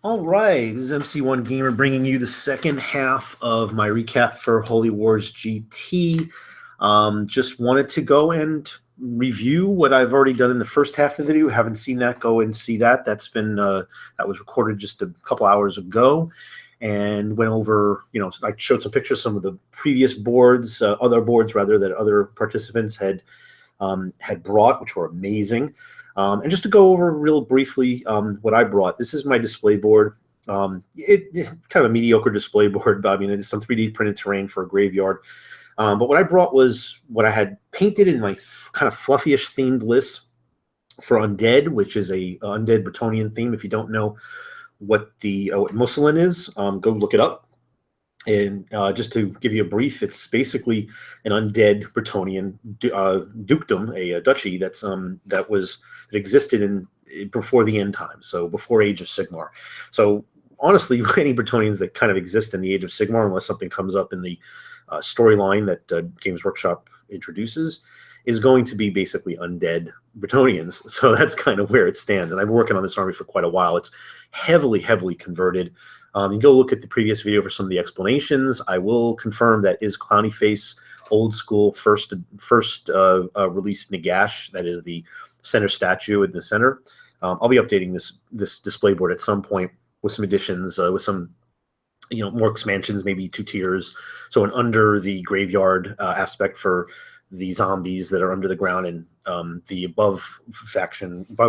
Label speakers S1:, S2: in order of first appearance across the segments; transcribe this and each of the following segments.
S1: All right, this is MC1 Gamer bringing you the second half of my recap for Holy Wars GT. Just wanted to go and review what I've already done in the first half of the video. Haven't seen that, go and see that. That's been that was recorded just a couple hours ago, and went over. I showed some pictures, some of the previous boards, other boards rather that other participants had brought, which were amazing. And just to go over real briefly what I brought, this is my display board. It's kind of a mediocre display board, but I mean, it's some 3D printed terrain for a graveyard. But what I brought was what I had painted in my kind of fluffyish themed list for Undead, which is a Undead Bretonnian theme. If you don't know what what Muslin is, go look it up. And just to give you a brief, it's basically an undead Bretonnian dukedom, a duchy that existed before the end time, so before Age of Sigmar. So honestly, any Bretonnians that kind of exist in the Age of Sigmar, unless something comes up in the storyline that Games Workshop introduces, is going to be basically undead Bretonnians. So that's kind of where it stands. And I've been working on this army for quite a while. It's heavily, heavily converted. You can go look at the previous video for some of the explanations. I will confirm that is Clowny Face old school first released Nagash. That is the center statue in the center. I'll be updating this display board at some point with some additions, with some more expansions, maybe 2 tiers. So an under the graveyard aspect for the zombies that are under the ground, and the above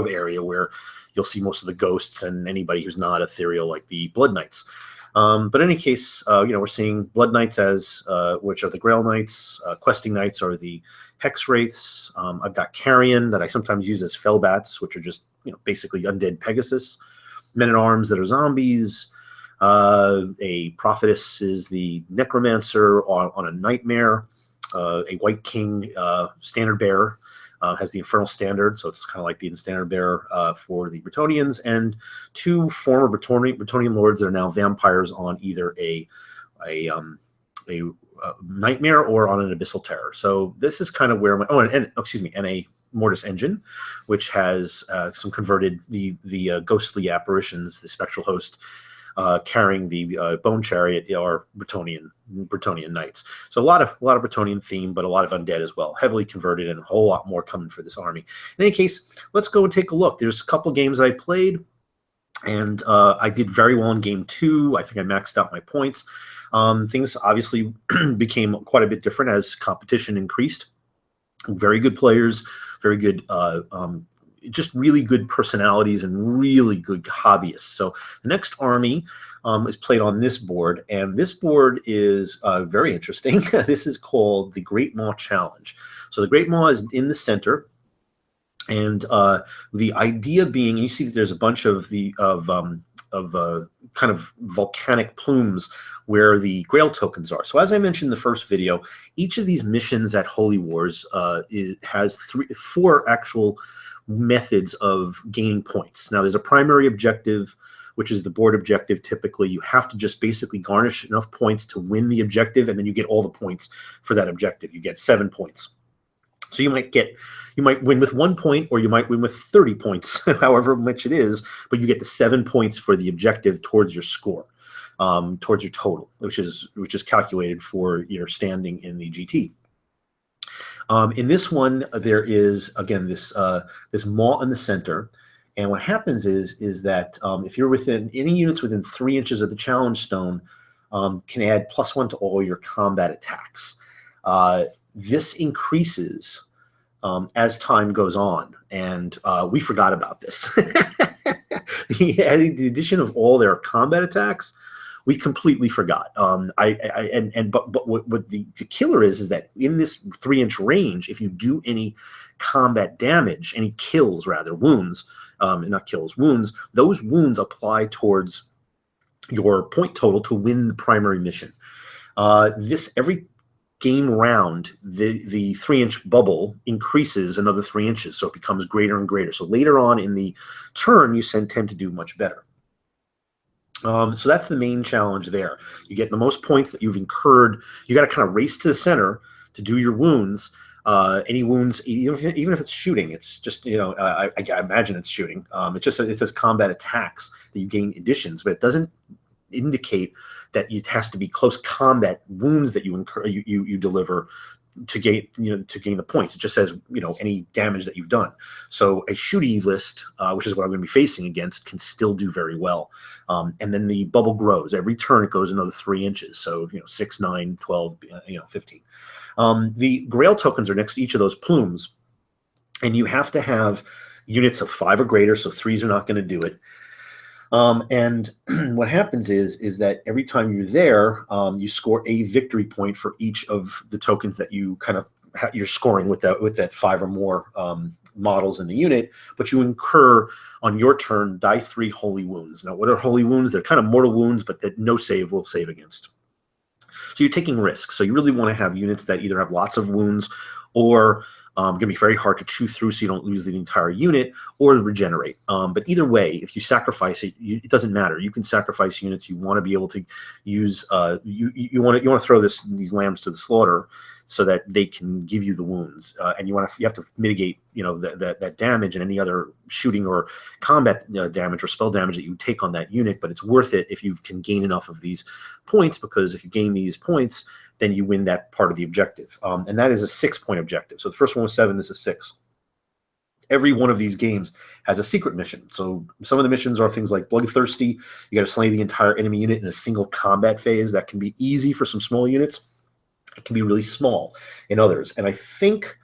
S1: area where you'll see most of the ghosts and anybody who's not ethereal, like the Blood Knights. But in any case, we're seeing Blood Knights which are the Grail Knights. Questing Knights are the Hex Wraiths. I've got Carrion that I sometimes use as Fellbats, which are just basically undead Pegasus. Men-at-Arms that are zombies. A Prophetess is the Necromancer on a Nightmare. A White King Standard Bearer has the Infernal Standard, so it's kind of like the Standard Bearer for the Bretonnians, and 2 former Bretonnian lords that are now vampires on either a Nightmare or on an Abyssal Terror. So this is kind of where and a Mortis Engine, which has some converted the ghostly apparitions, the spectral host, carrying the Bone Chariot, are Bretonnian knights. So a lot of Bretonnian theme, but a lot of undead as well, heavily converted, and a whole lot more coming for this army. In any case, let's go and take a look. There's a couple games I played, and I did very well in game 2. I think I maxed out my points. Things obviously became quite a bit different as competition increased. Very good players, very good just really good personalities and really good hobbyists. So the next army is played on this board, and this board is very interesting. This is called the Great Maw Challenge. So the Great Maw is in the center, and the idea being, you see that there's a bunch of kind of volcanic plumes where the Grail tokens are. So as I mentioned in the first video, each of these missions at Holy Wars has 4 actual methods of gaining points. Now, there's a primary objective, which is the board objective. Typically, you have to just basically garnish enough points to win the objective, and then you get all the points for that objective. You get 7 points. So you might win with 1 point, or you might win with 30 points, however much it is, but you get the 7 points for the objective towards your score, towards your total, which is calculated for your standing in the GT. In this one, there is, again, this maw in the center, and what happens is that if you're within any units within 3 inches of the challenge stone, can add +1 to all your combat attacks. This increases as time goes on, and we forgot about this. The addition of all their combat attacks, we completely forgot. But what the killer is that in this 3-inch range, if you do any combat damage, any kills rather, wounds, not kills, wounds, those wounds apply towards your point total to win the primary mission. Every game round, the 3-inch bubble increases another 3 inches, so it becomes greater and greater. So later on in the turn, you tend to do much better. So that's the main challenge there. You get the most points that you've incurred. You got to kind of race to the center to do your wounds. Any wounds, even if it's shooting, it's just, I imagine it's shooting. It says combat attacks that you gain additions, but it doesn't indicate that it has to be close combat wounds that you incur, you deliver to gain the points. It just says any damage that you've done. So a shooty list, which is what I'm going to be facing against, can still do very well. And then the bubble grows every turn. It goes another 3 inches. So 6, 9, 12, 15. The Grail tokens are next to each of those plumes, and you have to have units of 5 or greater. So 3s are not going to do it. And what happens is that every time you're there, you score a victory point for each of the tokens that you you're scoring with that 5 or more models in the unit. But you incur on your turn die 3 holy wounds. Now, what are holy wounds? They're kind of mortal wounds, but that no save will save against. So you're taking risks. So you really want to have units that either have lots of wounds or going to be very hard to chew through so you don't lose the entire unit, or regenerate. But either way, if you sacrifice it, it doesn't matter. You can sacrifice units. You want to be able to use you want to throw these lambs to the slaughter so that they can give you the wounds, and you have to mitigate that damage and any other shooting or combat damage or spell damage that you take on that unit. But it's worth it if you can gain enough of these points, because if you gain these points, then you win that part of the objective. And that is a 6-point objective. So the first one was 7, this is 6. Every one of these games has a secret mission. So some of the missions are things like Bloodthirsty. You got to slay the entire enemy unit in a single combat phase. That can be easy for some small units. It can be really small in others. And I think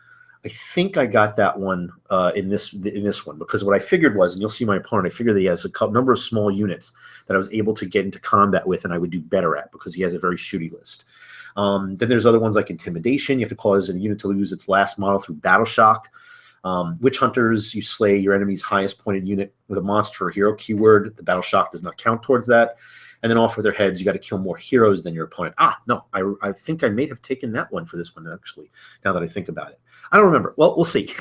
S1: I got that one in this one, because what I figured was, and you'll see my opponent, I figured that he has a number of small units that I was able to get into combat with and I would do better at, because he has a very shooty list. Then there's other ones like Intimidation. You have to cause a unit to lose its last model through Battle Shock. Witch Hunters, you slay your enemy's highest pointed unit with a monster or hero keyword. The Battle Shock does not count towards that. And then off with their heads, you got to kill more heroes than your opponent. No, I think I may have taken that one for this one, actually, now that I think about it. I don't remember. Well, we'll see.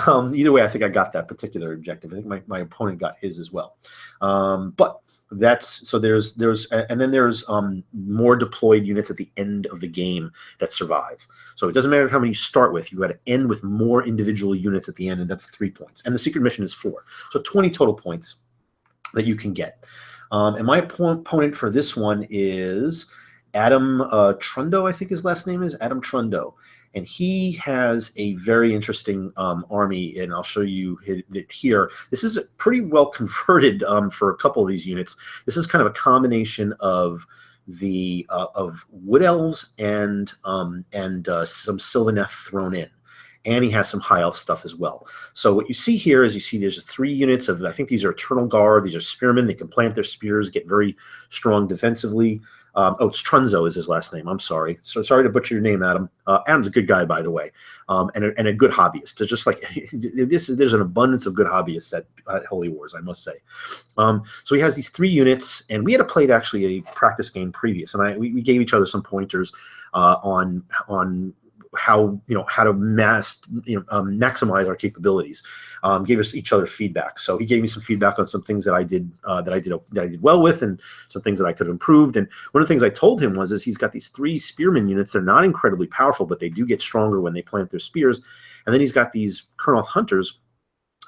S1: Either way, I think I got that particular objective. I think my opponent got his as well. But that's, so there's and then there's more deployed units at the end of the game that survive. So it doesn't matter how many you start with, you got to end with more individual units at the end, and that's 3 points. And the secret mission is 4. So 20 total points that you can get. And my opponent for this one is Adam Trunzo, I think his last name is Adam Trunzo. And he has a very interesting army, and I'll show you it here. This is pretty well converted for a couple of these units. This is kind of a combination of the of wood elves and some Sylvaneth thrown in. And he has some high elf stuff as well. So what you see here is there's 3 units of, I think these are Eternal Guard. These are spearmen. They can plant their spears, get very strong defensively. It's Trunzo is his last name. I'm sorry. So sorry to butcher your name, Adam. Adam's a good guy, by the way, and a good hobbyist. There's just like there's an abundance of good hobbyists at Holy Wars, I must say. So he has these 3 units, and we had played actually a practice game previous, and we gave each other some pointers on how to maximize our capabilities. Gave us each other feedback. So he gave me some feedback on some things that I did well with, and some things that I could have improved. And one of the things I told him was he's got these 3 spearmen units. They're not incredibly powerful, but they do get stronger when they plant their spears. And then he's got these Kurnoth Hunters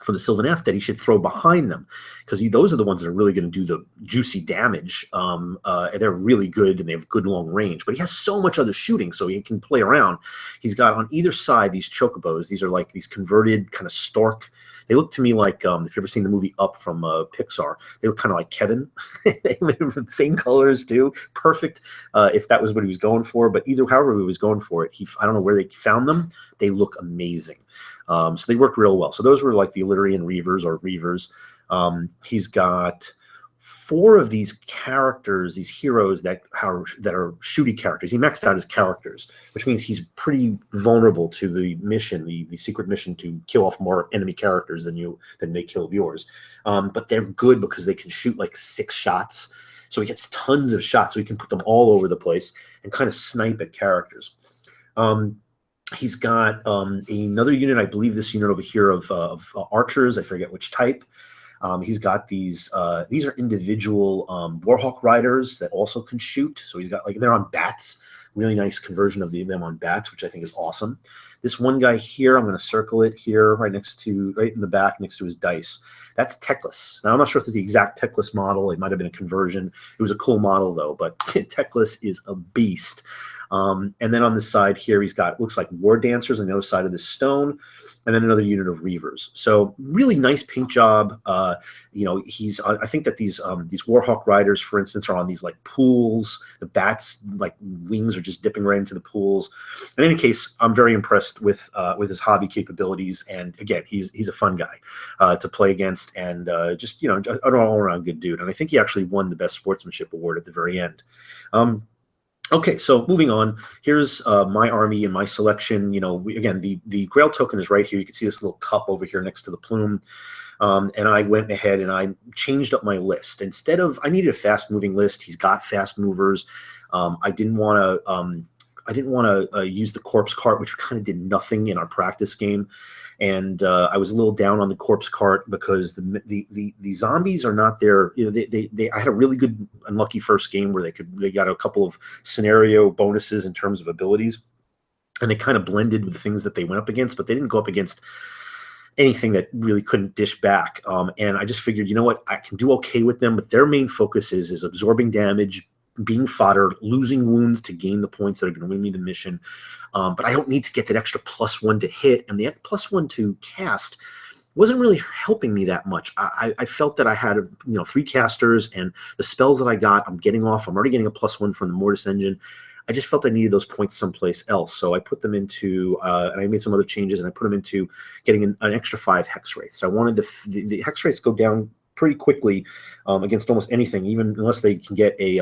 S1: for the Sylvaneth that he should throw behind them, because those are the ones that are really going to do the juicy damage. They're really good, and they have good long range. But he has so much other shooting, so he can play around. He's got on either side these chocobos. These are like these converted kind of stork. They look to me like, if you've ever seen the movie Up from Pixar, they look kind of like Kevin. They have the same colors too. Perfect if that was what he was going for. But however he was going for it, I don't know where they found them. They look amazing. So they worked real well. So those were like the Illyrian Reavers or Reavers. He's got 4 of these characters, these heroes that are shooty characters. He maxed out his characters, which means he's pretty vulnerable to the mission, the secret mission to kill off more enemy characters than they kill yours. But they're good because they can shoot like 6 shots. So he gets tons of shots, so he can put them all over the place and kind of snipe at characters. He's got another unit, I believe this unit over here of archers. I forget which type. He's got these are individual Warhawk riders that also can shoot. So he's got, like, they're on bats. Really nice conversion of them on bats, which I think is awesome. This one guy here, I'm going to circle it here, right in the back next to his dice. That's Teclis. Now, I'm not sure if it's the exact Teclis model. It might have been a conversion. It was a cool model, though, but Teclis is a beast. And then on the side here, he's got, looks like War Dancers on the other side of the stone, and then another unit of Reavers. So really nice paint job. I think that these Warhawk Riders, for instance, are on these like pools. The bats like wings are just dipping right into the pools. In any case, I'm very impressed with his hobby capabilities. And again, he's a fun guy to play against, and just an all around good dude. And I think he actually won the best sportsmanship award at the very end. Okay, so moving on, here's my army and my selection. Again, the Grail token is right here. You can see this little cup over here next to the plume. And I went ahead and I changed up my list. Instead of, I needed a fast-moving list. He's got fast movers. I didn't want to use the corpse cart, which kind of did nothing in our practice game. And I was a little down on the corpse cart because the zombies are not there. I had a really good unlucky first game where they got a couple of scenario bonuses in terms of abilities, and they kind of blended with the things that they went up against, but they didn't go up against anything that really couldn't dish back. And I just figured, you know what, I can do okay with them, but their main focus is absorbing damage, being fodder, losing wounds to gain the points that are going to win me the mission. But I don't need to get that extra +1 to hit, and the +1 to cast wasn't really helping me that much. I felt that I had 3 casters, and the spells that I got, I'm getting off. I'm already getting a +1 from the Mortis engine. I just felt I needed those points someplace else, so I put them into, and I made some other changes, and I put them into getting an extra 5 Hex Wraiths. I wanted the Hex Wraiths to go down pretty quickly against almost anything, even unless they can get get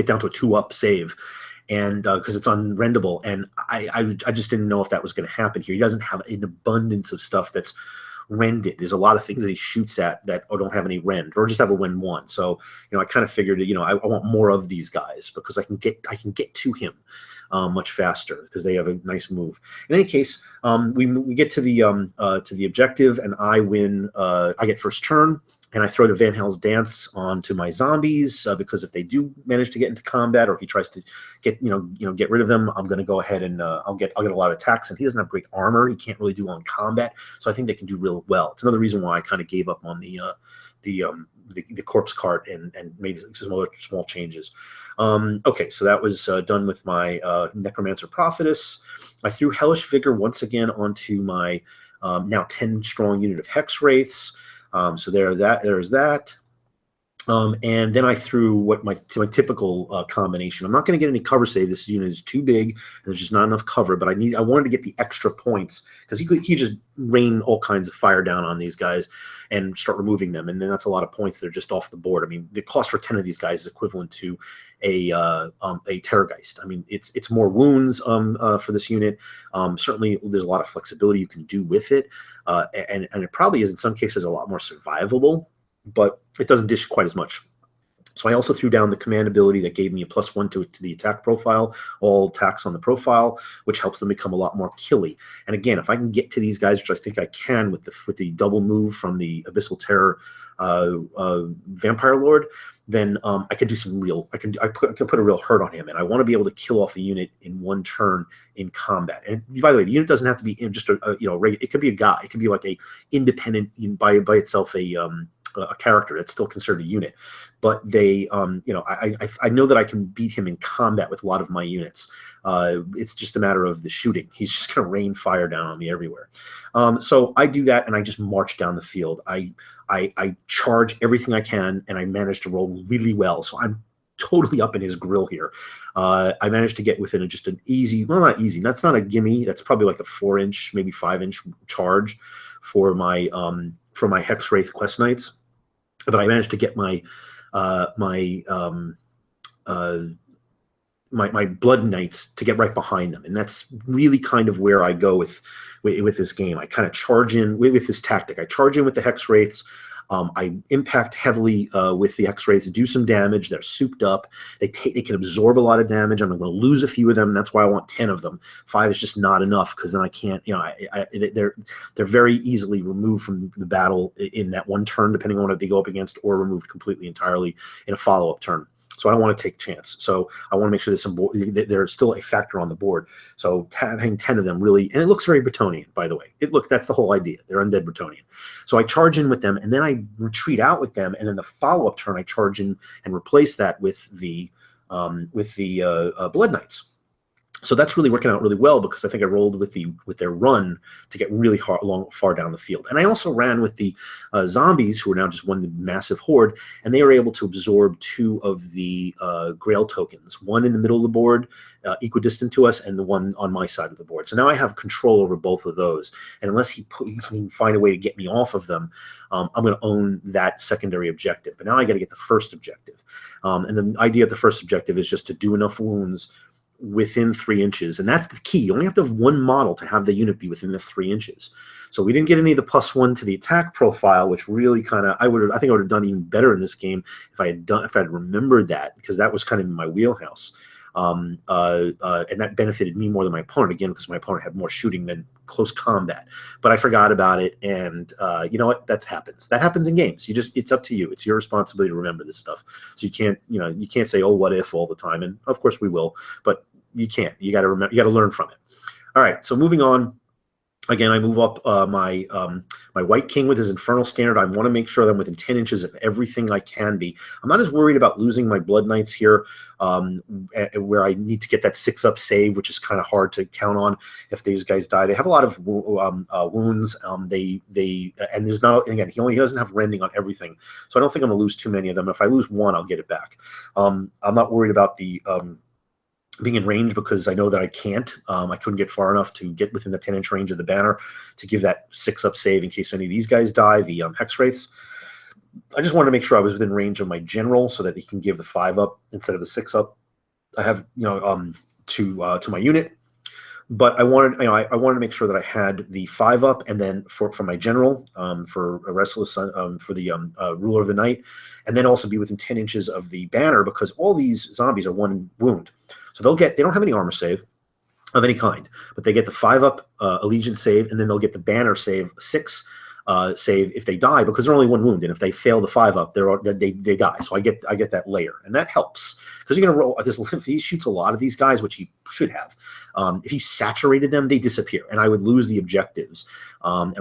S1: down to a 2-up save, and because it's unrendable, and I just didn't know if that was going to happen here. He doesn't have an abundance of stuff that's rended. There's a lot of things that he shoots at that don't have any rend, or just have a win 1. So I kind of figured I want more of these guys because I can get to him much faster because they have a nice move. In any case, we get to the objective, and I win. I get first turn, and I throw the Van Hels's Dance onto my zombies because if they do manage to get into combat, or if he tries to get rid of them, I'm going to go ahead and I'll get a lot of attacks. And he doesn't have great armor; he can't really do well in combat, so I think they can do real well. It's another reason why I kind of gave up on the corpse cart and made some other small changes. Okay, so that was done with my Necromancer Prophetess. I threw Hellish Vigor once again onto my now 10 strong unit of Hex Wraiths. So there's that. And then I threw my typical combination. I'm not going to get any cover save. This unit is too big, and there's just not enough cover. But I wanted to get the extra points because he just rain all kinds of fire down on these guys and start removing them, and then that's a lot of points that are just off the board. I mean, the cost for 10 of these guys is equivalent to a Terrorgeist. I mean, it's more wounds for this unit. Certainly, there's a lot of flexibility you can do with it, and it probably is in some cases a lot more survivable, but it doesn't dish quite as much. So I also threw down the command ability that gave me a +1 to the attack profile, all attacks on the profile, which helps them become a lot more killy. And again, if I can get to these guys, which I think I can with the double move from the Abyssal Terror Vampire Lord, then I could do some real. I can put a real hurt on him, and I want to be able to kill off a unit in one turn in combat. And by the way, the unit doesn't have to be just it could be a guy. It could be like a independent by itself a character that's still considered a unit, but they, I know that I can beat him in combat with a lot of my units. It's just a matter of the shooting. He's just going to rain fire down on me everywhere. So I do that, and I just march down the field. I charge everything I can, and I manage to roll really well. So I'm totally up in his grill here. I managed to get within just an easy, well, not easy. That's not a gimme. That's probably like a 4-inch, maybe 5-inch charge for my Hex Wraith Quest Knights. But I managed to get my Blood Knights to get right behind them, and that's really kind of where I go with this game. I kind of charge in with this tactic. I charge in with the Hex Wraiths. I impact heavily with the Hex Wraiths, do some damage. They're souped up. They can absorb a lot of damage. I'm going to lose a few of them. And that's why I want 10 of them. 5 is just not enough because then I can't. They're very easily removed from the battle in that one turn, depending on what they go up against, or removed completely entirely in a follow-up turn. So I don't want to take a chance. So I want to make sure there's still a factor on the board. So having 10 of them really, and it looks very Bretonian, by the way. That's the whole idea. They're undead Bretonian. So I charge in with them, and then I retreat out with them, and then the follow-up turn I charge in and replace that with the Blood Knights. So that's really working out really well because I think I rolled with their run to get really far down the field. And I also ran with the zombies, who are now just one massive horde, and they were able to absorb 2 of the Grail tokens, one in the middle of the board, equidistant to us, and the one on my side of the board. So now I have control over both of those. And unless he can find a way to get me off of them, I'm going to own that secondary objective. But now I got to get the first objective. And the idea of the first objective is just to do enough wounds within 3 inches, and that's the key. You only have to have one model to have the unit be within the 3 inches. So we didn't get any of the +1 to the attack profile, which really kind of I think I would have done even better in this game if I had remembered that, because that was kind of in my wheelhouse. And that benefited me more than my opponent, again, because my opponent had more shooting than close combat. But I forgot about it, and you know what? That happens. That happens in games. It's up to you. It's your responsibility to remember this stuff. So you can't say, "Oh, what if?" all the time. And of course we will, but you can't. You got to remember. You got to learn from it. All right. So moving on. Again, I move up my White King with his Infernal Standard. I want to make sure that I'm within 10 inches of everything I can be. I'm not as worried about losing my Blood Knights here, where I need to get that 6-up save, which is kind of hard to count on if these guys die. They have a lot of wounds. And there's not, again, he doesn't have rending on everything, so I don't think I'm going to lose too many of them. If I lose one, I'll get it back. I'm not worried about the being in range, because I know that I can't. I couldn't get far enough to get within the 10-inch range of the banner to give that 6-up save in case any of these guys die, the Hex Wraiths. I just wanted to make sure I was within range of my general so that he can give the 5-up instead of the 6-up. I have, to my unit. But I wanted to make sure that I had the 5-up, and then for my general, for a Restless Sun, for the Ruler of the Night, and then also be within 10 inches of the banner, because all these zombies are 1 wound. So they don't have any armor save of any kind, but they get the 5-up Allegiance save, and then they'll get the banner save 6 save if they die, because they're only 1 wound, and if they fail the 5-up, they die. So I get that layer, and that helps, because you're gonna roll this. If he shoots a lot of these guys, which he should have, if he saturated them, they disappear, and I would lose the objectives. And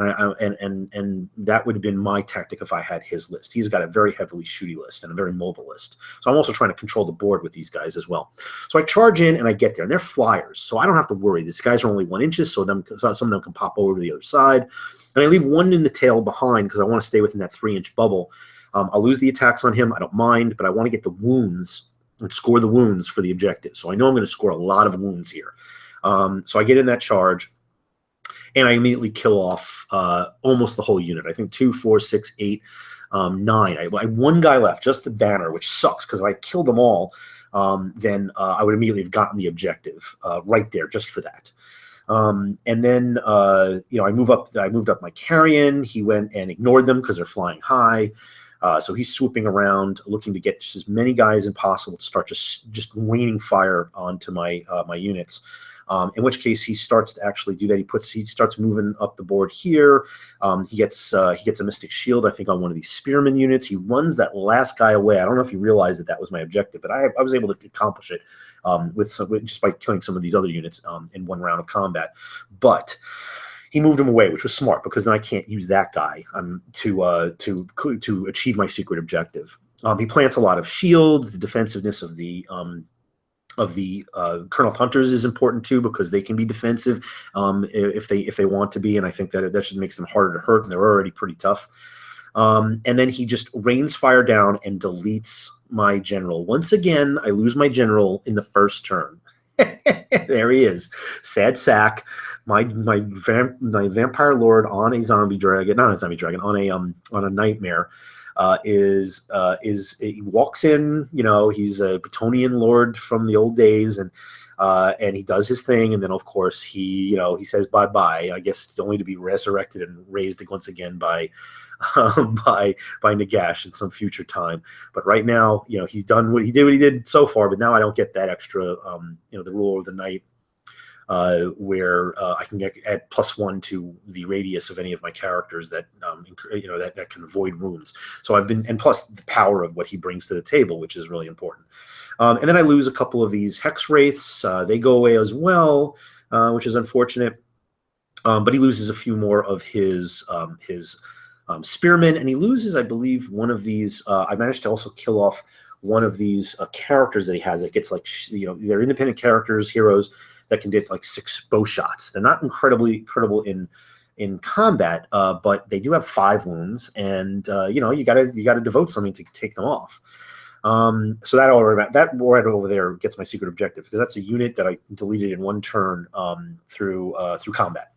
S1: that would have been my tactic if I had his list. He's got a very heavily shooty list and a very mobile list. So I'm also trying to control the board with these guys as well. So I charge in and I get there, and they're flyers, so I don't have to worry. These guys are only 1 inch, so some of them can pop over to the other side. And I leave 1 in the tail behind because I want to stay within that 3-inch bubble. I'll lose the attacks on him. I don't mind, but I want to get the wounds and score the wounds for the objective. So I know I'm going to score a lot of wounds here. So I get in that charge, and I immediately kill off almost the whole unit. I think 2, 4, 6, 8, 9. I have 1 guy left, just the banner, which sucks, because if I killed them all, then I would immediately have gotten the objective right there just for that. And then I moved up my carrion. He went and ignored them because they're flying high. So he's swooping around, looking to get just as many guys as possible to start just raining fire onto my units. In which case he starts to actually do that. He starts moving up the board here. He gets a Mystic Shield, I think, on one of these Spearman units. He runs that last guy away. I don't know if he realized that was my objective, but I was able to accomplish it just by killing some of these other units in 1 round of combat. But he moved him away, which was smart, because then I can't use that guy to achieve my secret objective. He plants a lot of shields. The defensiveness of the Colonel Hunters is important too, because they can be defensive if they want to be, and I think that should make them harder to hurt, and they're already pretty tough. And then he just rains fire down and deletes my general. Once again, I lose my general in the first turn. There he is, sad sack. My Vampire Lord on a zombie dragon, not a zombie dragon, on a nightmare. He walks in, he's a Bretonian lord from the old days, and he does his thing, and then of course he says bye-bye, I guess, only to be resurrected and raised once again by Nagash in some future time. But right now, he's done what he did so far, but now I don't get that extra, the Ruler of the Night where I can add +1 to the radius of any of my characters that that can avoid wounds. So and plus the power of what he brings to the table, which is really important. And then I lose a couple of these Hex Wraiths. They go away as well, which is unfortunate. But he loses a few more of his spearmen, and he loses, I believe, one of these. I managed to also kill off one of these characters that he has that gets they're independent characters, heroes that can get like 6 bow shots. They're not incredibly incredible in combat, but they do have 5 wounds, and you gotta devote something to take them off. So that right over there gets my secret objective, because that's a unit that I deleted in 1 turn through combat.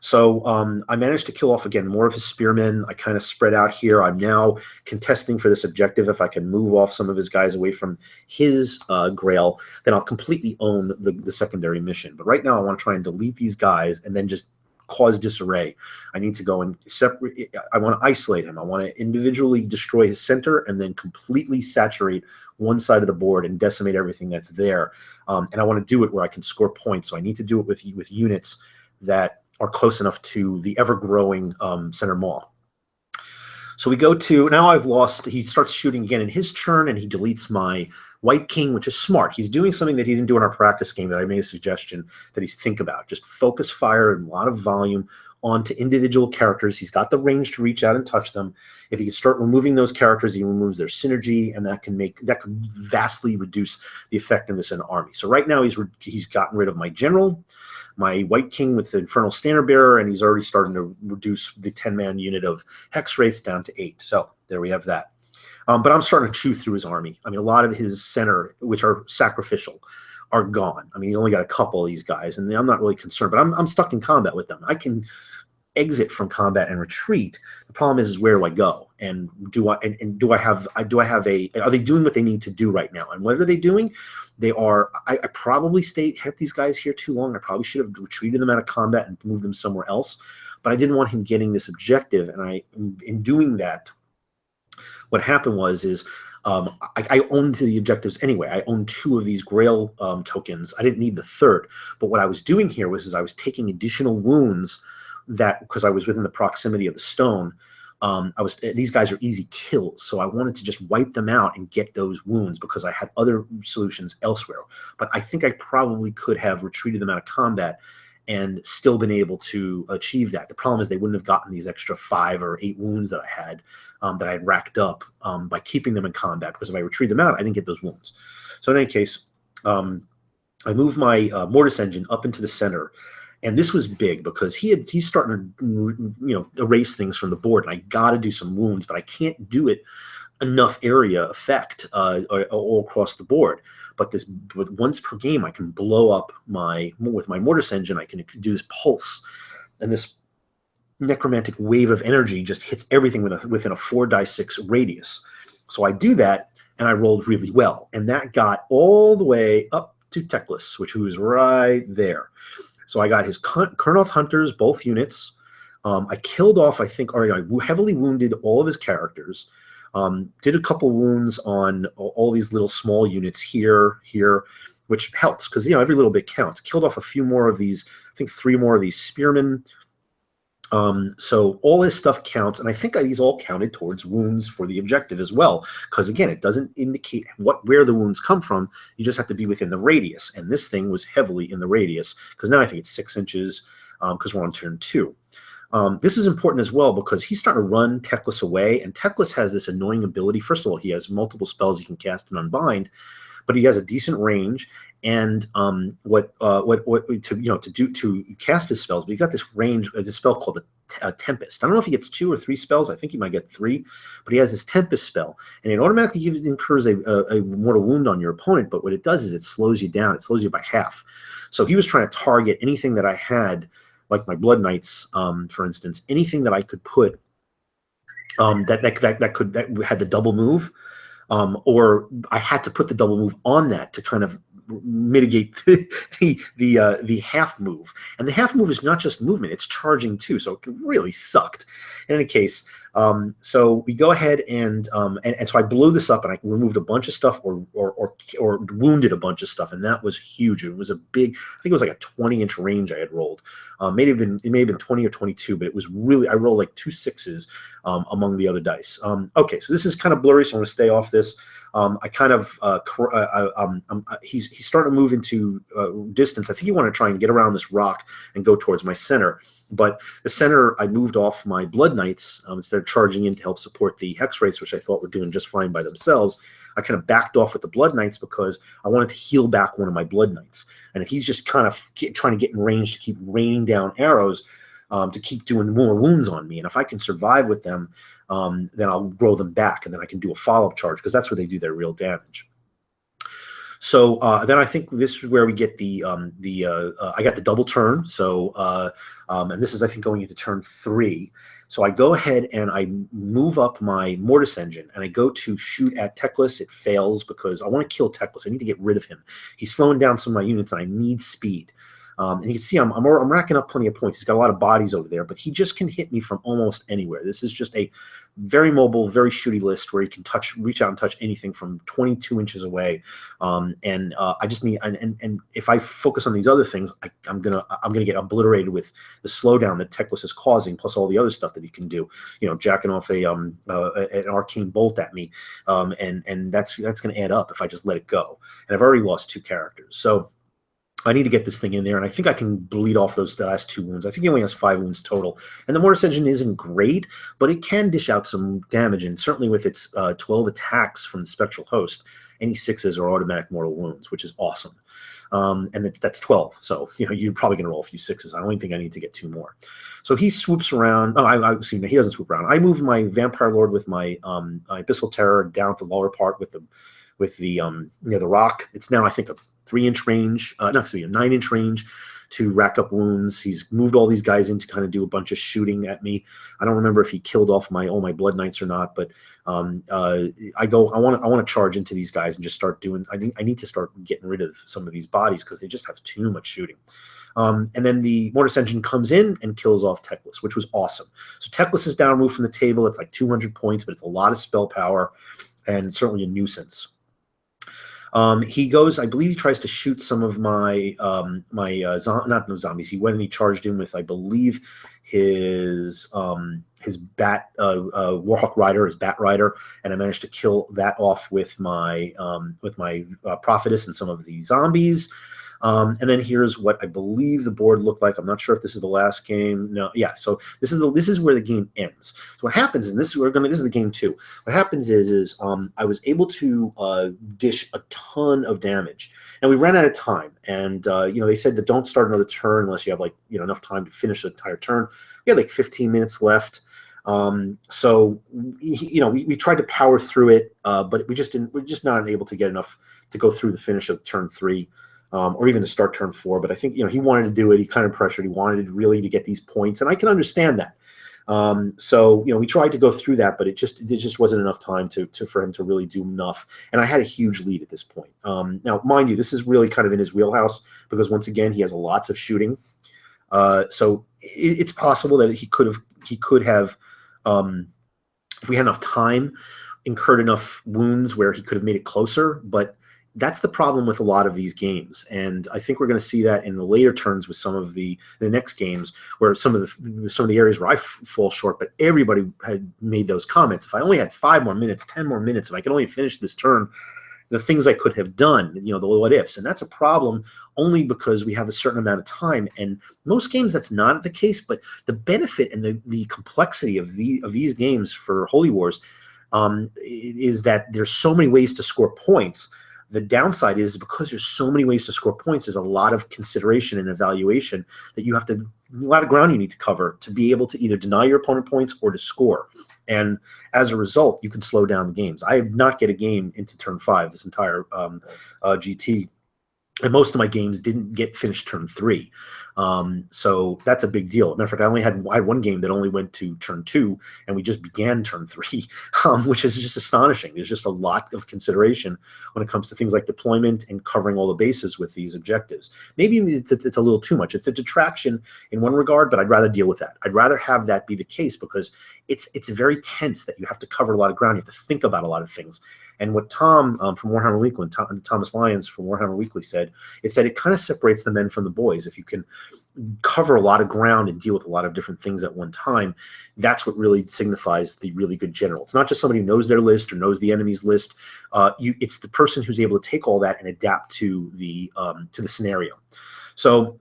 S1: So I managed to kill off, again, more of his spearmen. I kind of spread out here. I'm now contesting for this objective. If I can move off some of his guys away from his grail, then I'll completely own the secondary mission. But right now I want to try and delete these guys and then just cause disarray. I need to go and separate. I want to isolate him. I want to individually destroy his center and then completely saturate one side of the board and decimate everything that's there. And I want to do it where I can score points. So I need to do it with units that are close enough to the ever-growing center maw. So we go to, now I've lost, he starts shooting again in his turn, and he deletes my White King, which is smart. He's doing something that he didn't do in our practice game that I made a suggestion that he's think about. Just focus fire and a lot of volume onto individual characters. He's got the range to reach out and touch them. If he can start removing those characters, he removes their synergy, and that could vastly reduce the effectiveness in an army. So right now he's gotten rid of my general, my White King with the Infernal Standard Bearer, and he's already starting to reduce the 10-man unit of Hex Wraiths down to 8. So there we have that. But I'm starting to chew through his army. I mean, a lot of his center, which are sacrificial, are gone. I mean, he only got a couple of these guys, and I'm not really concerned. But I'm stuck in combat with them. I can exit from combat and retreat. The problem is where do I go? And are they doing what they need to do right now? And what are they doing? I probably kept these guys here too long. I probably should have retreated them out of combat and moved them somewhere else. But I didn't want him getting this objective. And in doing that, what happened was I owned the objectives anyway. I owned 2 of these Grail tokens. I didn't need the 3rd. But what I was doing here was I was taking additional wounds because I was within the proximity of the stone. These guys are easy kills, so I wanted to just wipe them out and get those wounds because I had other solutions elsewhere. But I think I probably could have retreated them out of combat and still been able to achieve that. The problem is they wouldn't have gotten these extra 5 or 8 wounds that I had racked up by keeping them in combat, because if I retreated them out, I didn't get those wounds. So in any case, I moved my Mortis Engine up into the center. And this was big because he's starting to erase things from the board, and I got to do some wounds, but I can't do it enough area effect all across the board. But once per game, I can blow up with my Mortis Engine. I can do this pulse, and this necromantic wave of energy just hits everything within a 4-die-6 radius. So I do that, and I rolled really well, and that got all the way up to Teclis, which was right there. So I got his Kurnoth Hunters, both units. I killed off, I heavily wounded all of his characters. Did a couple wounds on all these little small units here, which helps because, every little bit counts. Killed off a few more of these, I think 3 more of these spearmen. So all this stuff counts, and I think these all counted towards wounds for the objective as well, because again, it doesn't indicate where the wounds come from. You just have to be within the radius, and this thing was heavily in the radius, because now I think it's 6 inches, because we're on turn 2. This is important as well because he's starting to run Teclis away, and Teclis has this annoying ability. First of all, he has multiple spells he can cast and unbind, but he has a decent range. And to cast his spells, but he got this range, this spell called a Tempest. I don't know if he gets 2 or 3 spells. I think he might get 3, but he has this Tempest spell, and it automatically incurs a mortal wound on your opponent. But what it does is it slows you down. It slows you by half. So he was trying to target anything that I had, like my Blood Knights, for instance, anything that I could put that had the double move, or I had to put the double move on that to kind of mitigate the half move. And the half move is not just movement, it's charging too, so it really sucked. In any case, So we go ahead and so I blew this up and I removed a bunch of stuff or wounded a bunch of stuff, and that was huge. It was a big, I think it was like a 20-inch range I had rolled. It may have been 20 or 22, but it was really, I rolled like 2 6s among the other dice. Okay, so this is kind of blurry, so I'm going to stay off this. I kind of he's starting to move into distance. I think he wanted to try and get around this rock and go towards my center. But the center, I moved off my Blood Knights instead of charging in to help support the Hex Wraiths, which I thought were doing just fine by themselves. I kind of backed off with the Blood Knights because I wanted to heal back one of my Blood Knights. And if he's just kind of trying to get in range to keep raining down arrows, to keep doing more wounds on me, and if I can survive with them, then I'll grow them back, and then I can do a follow-up charge, because that's where they do their real damage. So then I think this is where we get I got the double turn. So and this is, I think, going into turn 3. So I go ahead and I move up my Mortis Engine and I go to shoot at Teclis. It fails because I want to kill Teclis. I need to get rid of him. He's slowing down some of my units and I need speed. And you can see I'm racking up plenty of points. He's got a lot of bodies over there, but he just can hit me from almost anywhere. This is just a very mobile, very shooty list where he can reach out and touch anything from 22 inches away. I just need, and if I focus on these other things, I'm gonna get obliterated with the slowdown that Teclis is causing, plus all the other stuff that he can do. You know, jacking off an arcane bolt at me, and that's gonna add up if I just let it go. And I've already lost 2 characters, so I need to get this thing in there, and I think I can bleed off those last 2 wounds. I think he only has 5 wounds total. And the Mortis Engine isn't great, but it can dish out some damage, and certainly with its 12 attacks from the Spectral Host, any 6s are automatic mortal wounds, which is awesome. And that's 12, so you're probably going to roll a few 6s. I don't even think I need to get 2 more. So he swoops around. Oh, he doesn't swoop around. I move my Vampire Lord with my Abyssal Terror down to the lower part with the rock. It's now, I think, a 3-inch range, a 9-inch range to rack up wounds. He's moved all these guys in to kind of do a bunch of shooting at me. I don't remember if he killed off all my Blood Knights or not, but I want to charge into these guys and just start doing. I need to start getting rid of some of these bodies because they just have too much shooting. And then the Mortis Engine comes in and kills off Teclis, which was awesome. So Teclis is down, moved from the table. It's like 200 points, but it's a lot of spell power and certainly a nuisance. He goes, I believe he tries to shoot some of my zombies. He went and he charged in with, I believe, his bat Warhawk Rider, his Bat Rider, and I managed to kill that off with my Prophetess and some of the zombies. And then here's what I believe the board looked like. I'm not sure if this is the last game. No, yeah. So this is where the game ends. So what happens, and this is the game 2. What happens is I was able to dish a ton of damage, and we ran out of time. And they said that don't start another turn unless you have enough time to finish the entire turn. We had like 15 minutes left. So we tried to power through it, but we're just not able to get enough to go through the finish of turn 3. Or even to start turn 4, but I think he wanted to do it. He kind of pressured. He wanted really to get these points, and I can understand that. So we tried to go through that, but it just wasn't enough time for him to really do enough. And I had a huge lead at this point. Now, mind you, this is really kind of in his wheelhouse because once again he has lots of shooting. So it's possible that he could have, if we had enough time, incurred enough wounds where he could have made it closer, but that's the problem with a lot of these games, and I think we're going to see that in the later turns with some of the next games, where some of the areas where I fall short. But everybody had made those comments. If I only had 5 more minutes, 10 more minutes, if I could only finish this turn, the things I could have done, the what ifs, and that's a problem only because we have a certain amount of time. And most games that's not the case, but the benefit and the complexity of these games for Holy Wars is that there's so many ways to score points. The downside is because there's so many ways to score points, there's a lot of consideration and evaluation that you have to, a lot of ground you need to cover to be able to either deny your opponent points or to score. And as a result, you can slow down the games. I did not get a game into turn 5 this entire GT. And most of my games didn't get finished turn 3. So that's a big deal. Matter of fact, I had one game that only went to turn 2, and we just began turn 3, which is just astonishing. There's just a lot of consideration when it comes to things like deployment and covering all the bases with these objectives. Maybe it's a little too much. It's a detraction in one regard, but I'd rather deal with that. I'd rather have that be the case because it's very tense that you have to cover a lot of ground. You have to think about a lot of things. And what Tom from Warhammer Weekly, and Thomas Lyons from Warhammer Weekly said, it kind of separates the men from the boys. If you can cover a lot of ground and deal with a lot of different things at one time, that's what really signifies the really good general. It's not just somebody who knows their list or knows the enemy's list. It's the person who's able to take all that and adapt to the scenario. So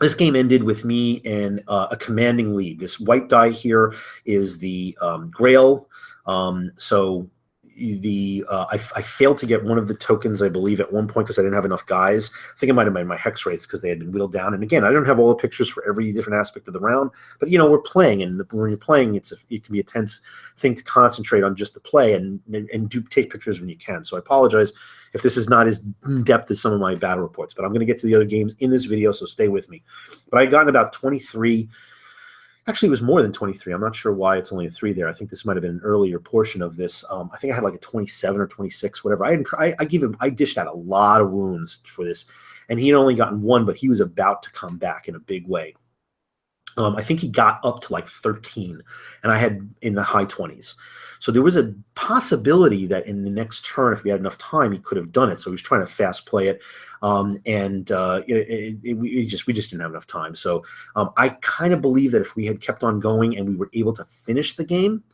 S1: this game ended with me in a commanding lead. This white die here is the Grail. So I failed to get one of the tokens, I believe, at one point because I didn't have enough guys. I think it might have been my hex rates because they had been whittled down. And again, I don't have all the pictures for every different aspect of the round, but we're playing, and when you're playing, it can be a tense thing to concentrate on just the play and do take pictures when you can. So I apologize if this is not as in depth as some of my battle reports, but I'm going to get to the other games in this video, so stay with me. But I gotten about 23. Actually, it was more than 23. I'm not sure why it's only a 3 there. I think this might have been an earlier portion of this. I think I had like a 27 or 26, whatever. I dished out a lot of wounds for this, and he had only gotten 1, but he was about to come back in a big way. I think he got up to like 13, and I had in the high 20s. So there was a possibility that in the next turn, if we had enough time, he could have done it. So he was trying to fast play it, we just didn't have enough time. So I kind of believe that if we had kept on going and we were able to finish the game,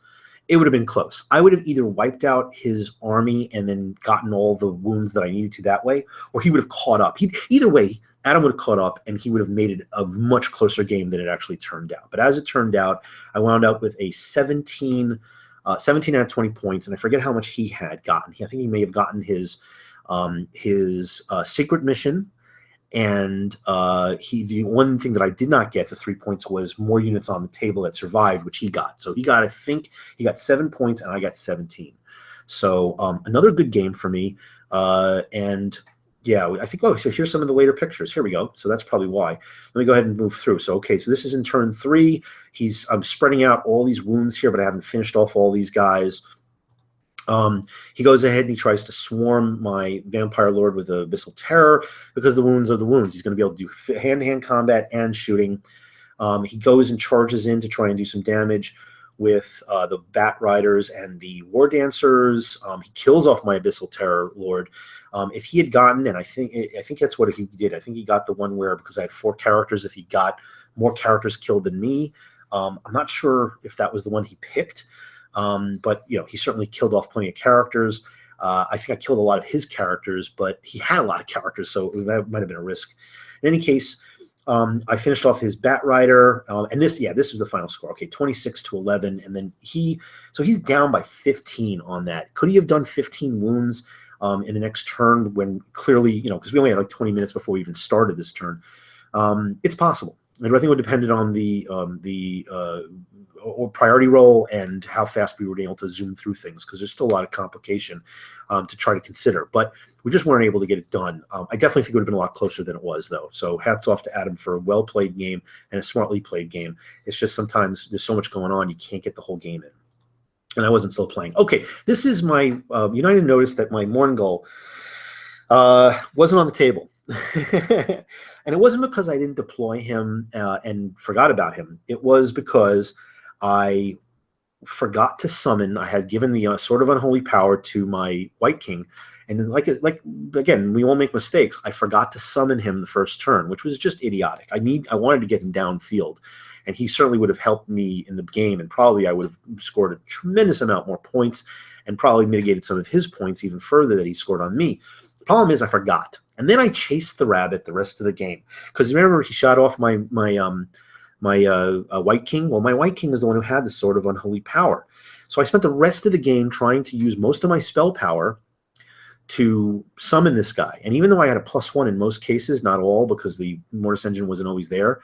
S1: it would have been close. I would have either wiped out his army and then gotten all the wounds that I needed to that way, or he would have caught up. Either way, Adam would have caught up, and he would have made it a much closer game than it actually turned out. But as it turned out, I wound up with a 17 out of 20 points, and I forget how much he had gotten. I think he may have gotten his secret mission, and the one thing that I did not get, the 3 points, was more units on the table that survived, which he got. So I think he got 7 points, and I got 17. So another good game for me, and yeah, I think, so here's some of the later pictures. Here we go. So that's probably why. Let me go ahead and move through. So, okay, so this is in turn 3. I'm spreading out all these wounds here, but I haven't finished off all these guys. He goes ahead and he tries to swarm my Vampire Lord with Abyssal Terror because the wounds are the wounds. He's going to be able to do hand-to-hand combat and shooting. He goes and charges in to try and do some damage with the Bat Riders and the War Dancers. He kills off my Abyssal Terror Lord. If he had gotten, and I think that's what he did. I think he got the one where, because I had 4 characters, if he got more characters killed than me, I'm not sure if that was the one he picked. But he certainly killed off plenty of characters. I think I killed a lot of his characters, but he had a lot of characters, so that might have been a risk. In any case, I finished off his Bat Rider, and this was the final score. Okay, 26-11, and then he's down by 15 on that. Could he have done 15 wounds in the next turn when clearly, because we only had like 20 minutes before we even started this turn? It's possible. And I think it depended on the or priority roll and how fast we were able to zoom through things, because there's still a lot of complication to try to consider. But we just weren't able to get it done. I definitely think it would have been a lot closer than it was, though. So hats off to Adam for a well-played game and a smartly played game. It's just sometimes there's so much going on, you can't get the whole game in. And I wasn't still playing. Okay, this is my United noticed that my Morngul wasn't on the table. And it wasn't because I didn't deploy him and forgot about him. It was because I forgot to summon. I had given the Sword of Unholy Power to my White King, and then, like again, we all make mistakes. I forgot to summon him the first turn, which was just idiotic. I wanted to get him downfield, and he certainly would have helped me in the game, and probably I would have scored a tremendous amount more points, and probably mitigated some of his points even further that he scored on me. The problem is I forgot, and then I chased the rabbit the rest of the game, because remember he shot off my White King. Well, my White King is the one who had the Sword of Unholy Power. So I spent the rest of the game trying to use most of my spell power to summon this guy. And even though I had a +1 in most cases, not all, because the Mortis Engine wasn't always there.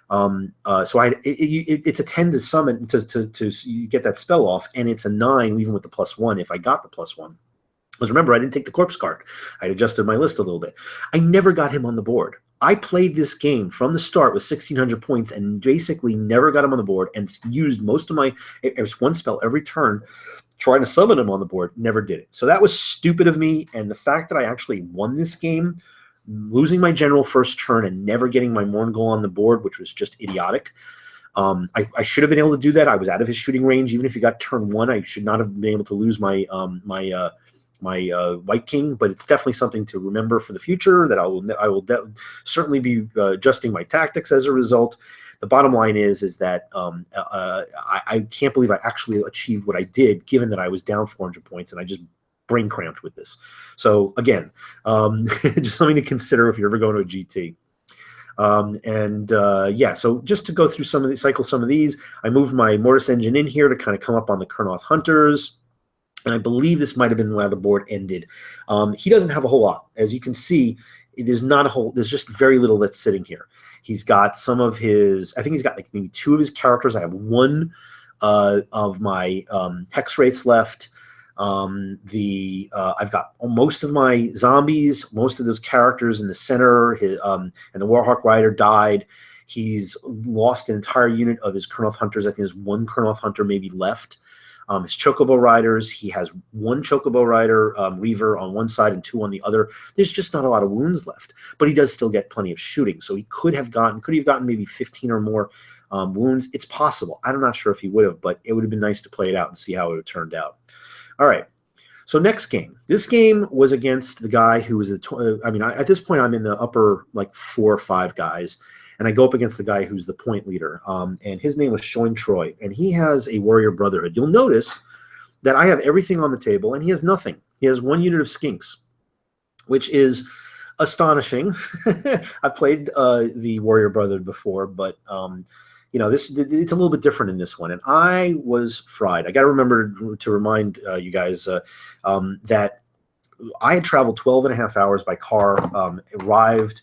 S1: So it's a 10 to summon to get that spell off, and it's a 9 even with the +1 if I got the +1. Because remember, I didn't take the corpse card. I adjusted my list a little bit. I never got him on the board. I played this game from the start with 1,600 points and basically never got him on the board, and used most of it was one spell every turn trying to summon him on the board. Never did it. So that was stupid of me, and the fact that I actually won this game, losing my general first turn and never getting my Morngul on the board, which was just idiotic, I should have been able to do that. I was out of his shooting range. Even if he got turn 1, I should not have been able to lose my White King. But it's definitely something to remember for the future, that I will certainly be adjusting my tactics as a result. The bottom line is that I can't believe I actually achieved what I did, given that I was down 400 points and I just brain cramped with this. So again, just something to consider if you're ever going to a GT. Yeah, so just to go through cycle some of these, I moved my Mortis engine in here to kind of come up on the Kurnoth Hunters. And I believe this might have been where the board ended. He doesn't have a whole lot. As you can see, there's just very little that's sitting here. He's got some of his, I think he's got like maybe 2 of his characters. I have 1 of my hex rates left. I've got most of my zombies, most of those characters in the center, and the Warhawk Rider died. He's lost an entire unit of his Kurnoth Hunters. I think there's 1 Kurnoth Hunter maybe left. His Chocobo Riders, he has 1 Chocobo Rider, Reaver on one side and 2 on the other. There's just not a lot of wounds left, but he does still get plenty of shooting. So he could have gotten maybe 15 or more wounds. It's possible. I'm not sure if he would have, but it would have been nice to play it out and see how it turned out. All right. So next game. This game was against the guy who was at this point I'm in the upper like 4 or 5 guys, and I go up against the guy who's the point leader. And his name was Shoin Troy, and he has a Warrior Brotherhood. You'll notice that I have everything on the table, and he has nothing. He has 1 unit of Skinks, which is astonishing. I've played the Warrior Brotherhood before, but it's a little bit different in this one, and I was fried. I got to remember to remind you guys that I had traveled 12 and a half hours by car, arrived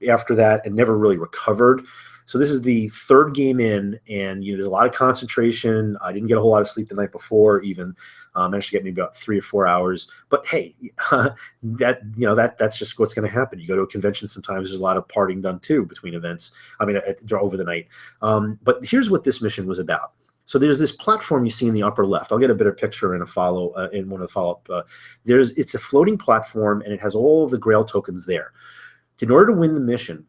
S1: after that, and never really recovered. So this is the 3rd game in, and there's a lot of concentration. I didn't get a whole lot of sleep the night before, even managed to get maybe about 3 or 4 hours. But hey, that's just what's going to happen. You go to a convention, sometimes there's a lot of partying done too between events. Over the night. But here's what this mission was about. So there's this platform you see in the upper left. I'll get a better picture in in one of the follow-up. It's a floating platform, and it has all of the Grail tokens there. In order to win the mission,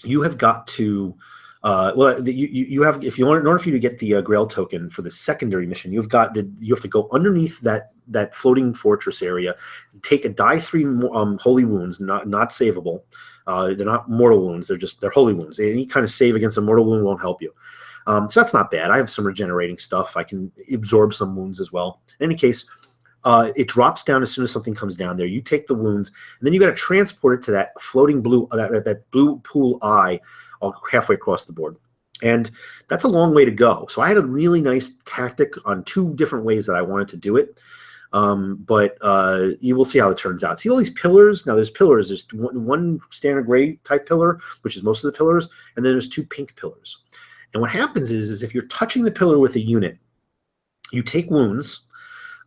S1: you have got to in order for you to get the Grail token for the secondary mission, you have to go underneath that floating fortress area, take a die 3 holy wounds, not savable. They're not mortal wounds. They're holy wounds. Any kind of save against a mortal wound won't help you. So that's not bad. I have some regenerating stuff. I can absorb some wounds as well. In any case, it drops down as soon as something comes down there. You take the wounds, and then you got to transport it to that floating blue, that blue pool eye, halfway across the board. And that's a long way to go. So I had a really nice tactic on 2 different ways that I wanted to do it. But you will see how it turns out. See all these pillars? Now there's pillars. There's one standard gray type pillar, which is most of the pillars, and then there's 2 pink pillars. And what happens is if you're touching the pillar with a unit, you take wounds.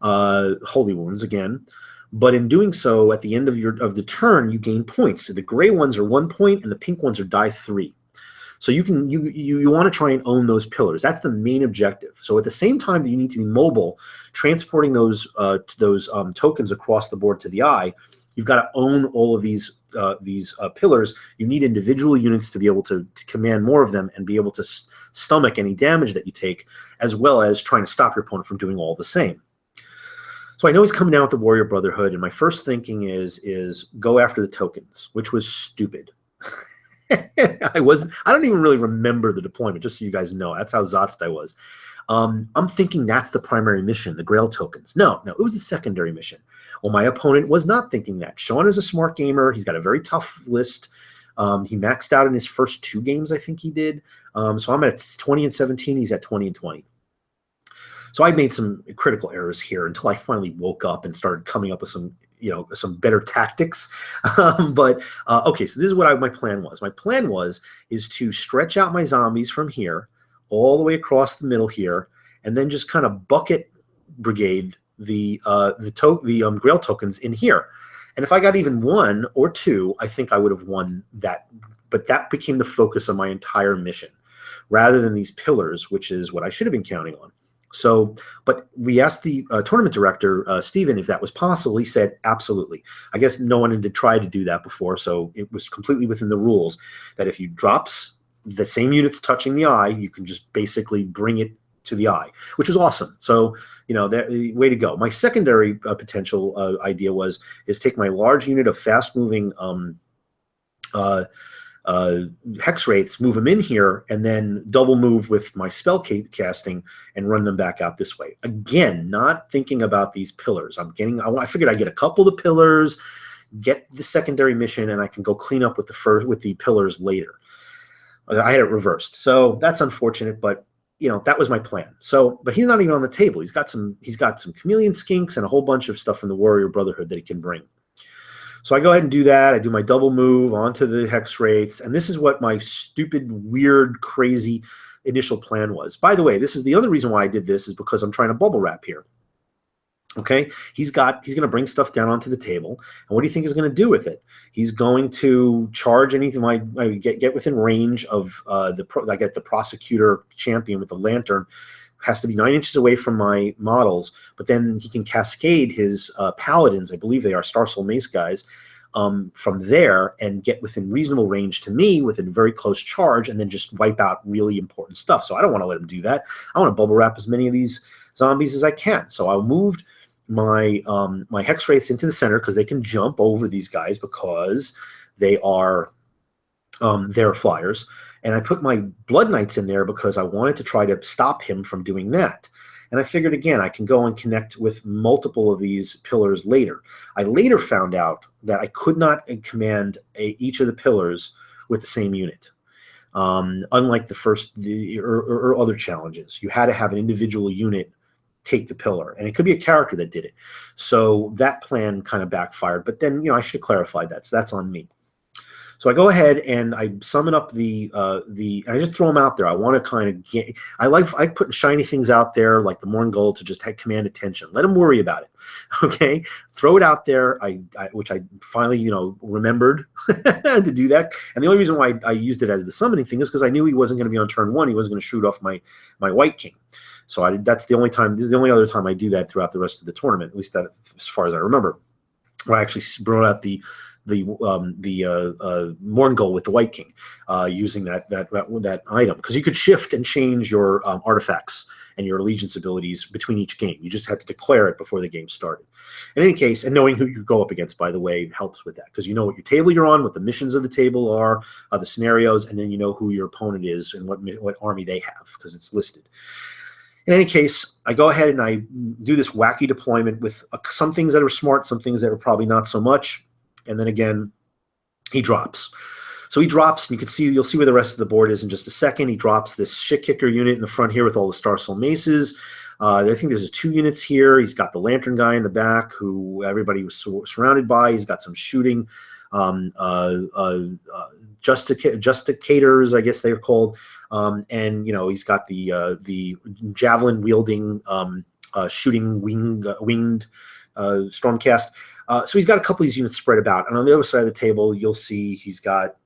S1: Holy wounds again, but in doing so, at the end of the turn, you gain points. So the gray ones are 1 point, and the pink ones are die 3. So you want to try and own those pillars. That's the main objective. So at the same time that you need to be mobile, transporting those tokens across the board to the eye, you've got to own all of these pillars. You need individual units to be able to command more of them and be able to stomach any damage that you take, as well as trying to stop your opponent from doing all the same. So I know he's coming down with the Warrior Brotherhood, and my first thinking is go after the tokens, which was stupid. I don't even really remember the deployment, just so you guys know. That's how Zotst I was. I'm thinking that's the primary mission, the Grail tokens. No, it was a secondary mission. Well, my opponent was not thinking that. Sean is a smart gamer. He's got a very tough list. He maxed out in his first 2 games, I think he did. So I'm at 20 and 17. He's at 20 and 20. So I made some critical errors here until I finally woke up and started coming up with some better tactics. Okay, so this is what my plan was. My plan is to stretch out my zombies from here all the way across the middle here, and then just kind of bucket brigade the Grail tokens in here. And if I got even 1 or 2, I think I would have won that. But that became the focus of my entire mission, rather than these pillars, which is what I should have been counting on. So, but we asked the tournament director, Steven, if that was possible. He said, absolutely. I guess no one had tried to do that before, so it was completely within the rules that if you drops the same units touching the eye, you can just basically bring it to the eye, which was awesome. So, way to go. My secondary potential idea is take my large unit of fast-moving hex wraiths, move them in here, and then double move with my spell casting and run them back out this way. Again, not thinking about these pillars. I figured I'd get a couple of the pillars, get the secondary mission, and I can go clean up with the pillars later. I had it reversed, so that's unfortunate, but that was my plan. So, but he's not even on the table. He's got some chameleon skinks and a whole bunch of stuff from the Warrior Brotherhood that he can bring. So I go ahead and do that. I do my double move onto the hex wraiths, and this is what my stupid, weird, crazy initial plan was. By the way, this is the other reason why I did this, is because I'm trying to bubble wrap here. Okay, he's going to bring stuff down onto the table, and what do you think he's going to do with it? He's going to charge anything I get within range of I get the prosecutor champion with the lantern. Has to be 9 inches away from my models, but then he can cascade his paladins, I believe they are Star Soul Mace guys, from there and get within reasonable range to me within very close charge, and then just wipe out really important stuff. So I don't want to let him do that. I want to bubble wrap as many of these zombies as I can. So I moved my my hex wraiths into the center because they can jump over these guys because they're flyers. And I put my Blood Knights in there because I wanted to try to stop him from doing that. And I figured, again, I can go and connect with multiple of these pillars later. I later found out that I could not command each of the pillars with the same unit. Unlike the first or other challenges, you had to have an individual unit take the pillar, and it could be a character that did it. So that plan kind of backfired. But then, I should have clarified that. So that's on me. So I go ahead and I summon up and I just throw them out there. I want to kind of I like putting shiny things out there like the Morngul to just command attention. Let them worry about it. Okay, throw it out there. Which I finally remembered to do that. And the only reason why I used it as the summoning thing is because I knew he wasn't going to be on turn 1. He wasn't going to shoot off my White King. So that's the only time. This is the only other time I do that throughout the rest of the tournament, at least that as far as I remember. Where I actually brought out the Morngul with the White King, using that item, because you could shift and change your artifacts and your allegiance abilities between each game. You just had to declare it before the game started. In any case, and knowing who you go up against, by the way, helps with that, because you know what your table you're on, what the missions of the table are, the scenarios, and then you know who your opponent is and what army they have, because it's listed. In any case, I go ahead and I do this wacky deployment with some things that are smart, some things that are probably not so much. And then again, he drops. So he drops, and you'll see where the rest of the board is in just a second. He drops this shit kicker unit in the front here with all the Star Soul Maces. I think there's 2 units here. He's got the Lantern guy in the back who everybody was surrounded by. He's got some shooting justicators, I guess they're called. And he's got the javelin wielding shooting winged Stormcast. So he's got a couple of these units spread about. And on the other side of the table, you'll see he's got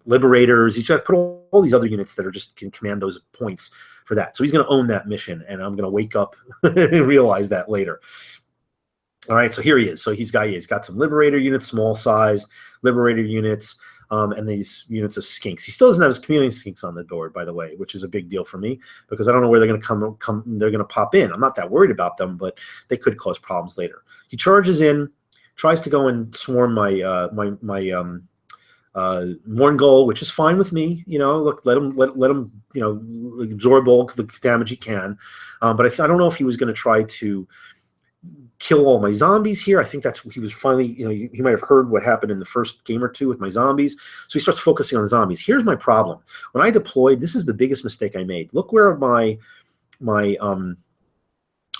S1: Liberators. He's got put all these other units that can command those points for that. So he's going to own that mission, and I'm going to wake up and realize that later. All right, so here he is. So he's got some Liberator units, small size Liberator units, and these units of skinks. He still doesn't have his chameleon skinks on the board, by the way, which is a big deal for me because I don't know where they're going to come. They're going to pop in. I'm not that worried about them, but they could cause problems later. He charges in, tries to go and swarm my Morngul, which is fine with me. Look, let him absorb all the damage he can. But I don't know if he was going to try to kill all my zombies here. I think that's he was finally, he might have heard what happened in the first game or two with my zombies. So he starts focusing on the zombies. Here's my problem. When I deployed, this is the biggest mistake I made. Look where my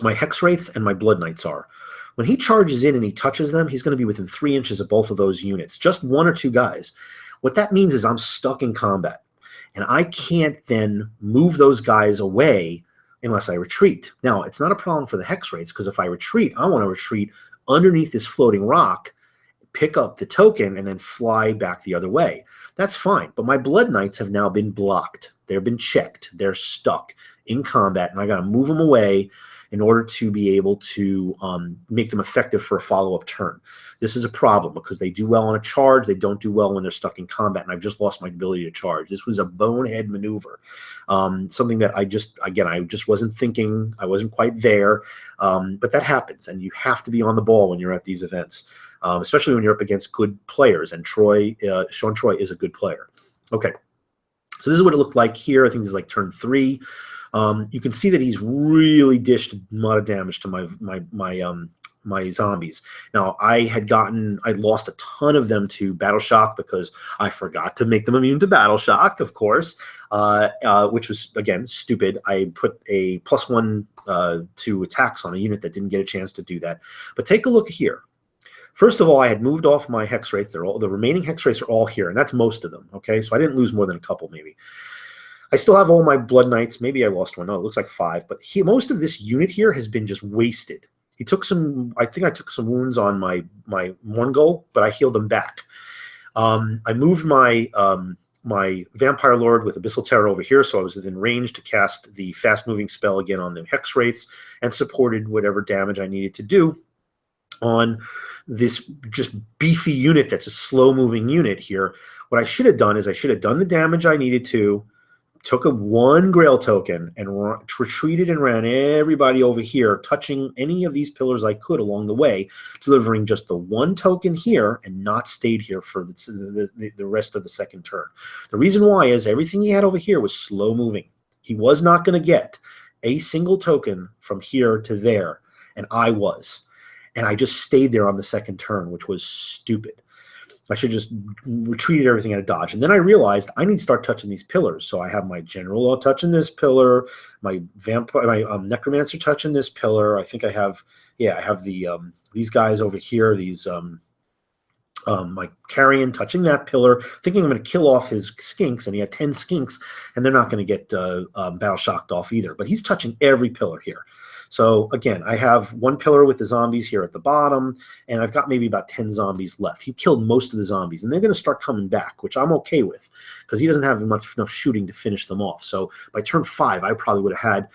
S1: Hex Wraiths and my Blood Knights are. When he charges in and he touches them, he's going to be within 3 inches of both of those units. Just 1 or 2 guys. What that means is I'm stuck in combat. And I can't then move those guys away unless I retreat. Now, it's not a problem for the Hex Wraiths, because if I retreat, I want to retreat underneath this floating rock, pick up the token, and then fly back the other way. That's fine. But my Blood Knights have now been blocked. They've been checked. They're stuck in combat, and I got to move them away in order to be able to make them effective for a follow-up turn. This is a problem because they do well on a charge. They don't do well when they're stuck in combat, and I've just lost my ability to charge. This was a bonehead maneuver, something that I just wasn't thinking. I wasn't quite there, but that happens, and you have to be on the ball when you're at these events, especially when you're up against good players, and Sean Troy is a good player. Okay, so this is what it looked like here. I think this is like turn 3. You can see that he's really dished a lot of damage to my zombies. Now, I lost a ton of them to Battle Shock because I forgot to make them immune to Battle Shock, of course, which was, again, stupid. I put a +1 to attacks on a unit that didn't get a chance to do that. But take a look here. First of all, I had moved off my Hex Wraith. The remaining Hex Wraiths are all here, and that's most of them, okay? So I didn't lose more than a couple, maybe. I still have all my Blood Knights. Maybe I lost one. No, it looks like 5. But most of this unit here has been just wasted. He took some. I think I took some wounds on my Mongol, but I healed them back. I moved my my Vampire Lord with Abyssal Terror over here, so I was within range to cast the fast-moving spell again on the Hex Wraiths and supported whatever damage I needed to do on this just beefy unit that's a slow-moving unit here. What I should have done is I should have done the damage I needed to, took a 1 Grail token and retreated and ran everybody over here, touching any of these pillars I could along the way, delivering just the 1 token here and not stayed here for the rest of the second turn. The reason why is everything he had over here was slow moving. He was not going to get a single token from here to there, and I was. And I just stayed there on the second turn, which was stupid. I should just retreated everything out of dodge. And then I realized I need to start touching these pillars. So I have my General all touching this pillar, my Necromancer touching this pillar. I think I have, I have the these guys over here, these my Carrion touching that pillar, thinking I'm going to kill off his skinks, and he had 10 skinks, and they're not going to get battle shocked off either. But he's touching every pillar here. So again, I have 1 pillar with the zombies here at the bottom, and I've got maybe about 10 zombies left. He killed most of the zombies, and they're going to start coming back, which I'm okay with, because he doesn't have enough shooting to finish them off. So by turn 5, I probably would have had,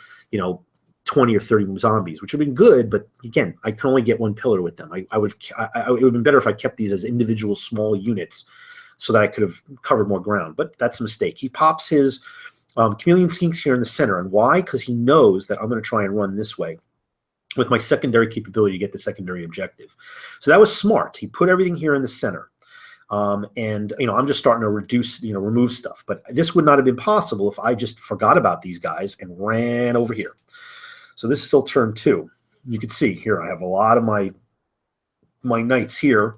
S1: 20 or 30 zombies, which would have been good, but again, I can only get 1 pillar with them. It would have been better if I kept these as individual small units so that I could have covered more ground, but that's a mistake. He pops his Chameleon Skinks here in the center. And why? Because he knows that I'm going to try and run this way with my secondary capability to get the secondary objective. So that was smart. He put everything here in the center. And, I'm just starting to remove stuff. But this would not have been possible if I just forgot about these guys and ran over here. So this is still turn 2. You can see here I have a lot of my knights here.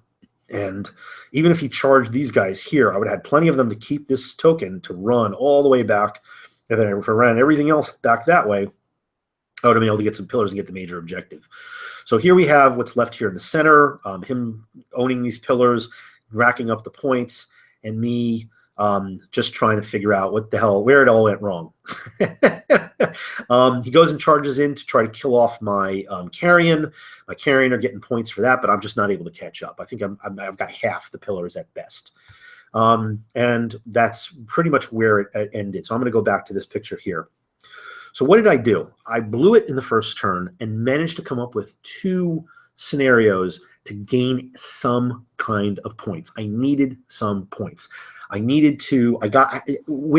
S1: And even if he charged these guys here, I would have had plenty of them to keep this token to run all the way back. And then if I ran everything else back that way, I would have been able to get some pillars and get the major objective. So here we have what's left here in the center, him owning these pillars, racking up the points, and me just trying to figure out where it all went wrong. He goes and charges in to try to kill off my Carrion. My Carrion are getting points for that, but I'm just not able to catch up. I think I've got half the pillars at best. And that's pretty much where it ended. So I'm going to go back to this picture here. So what did I do? I blew it in the first turn and managed to come up with 2 scenarios to gain some kind of points. I needed some points. Where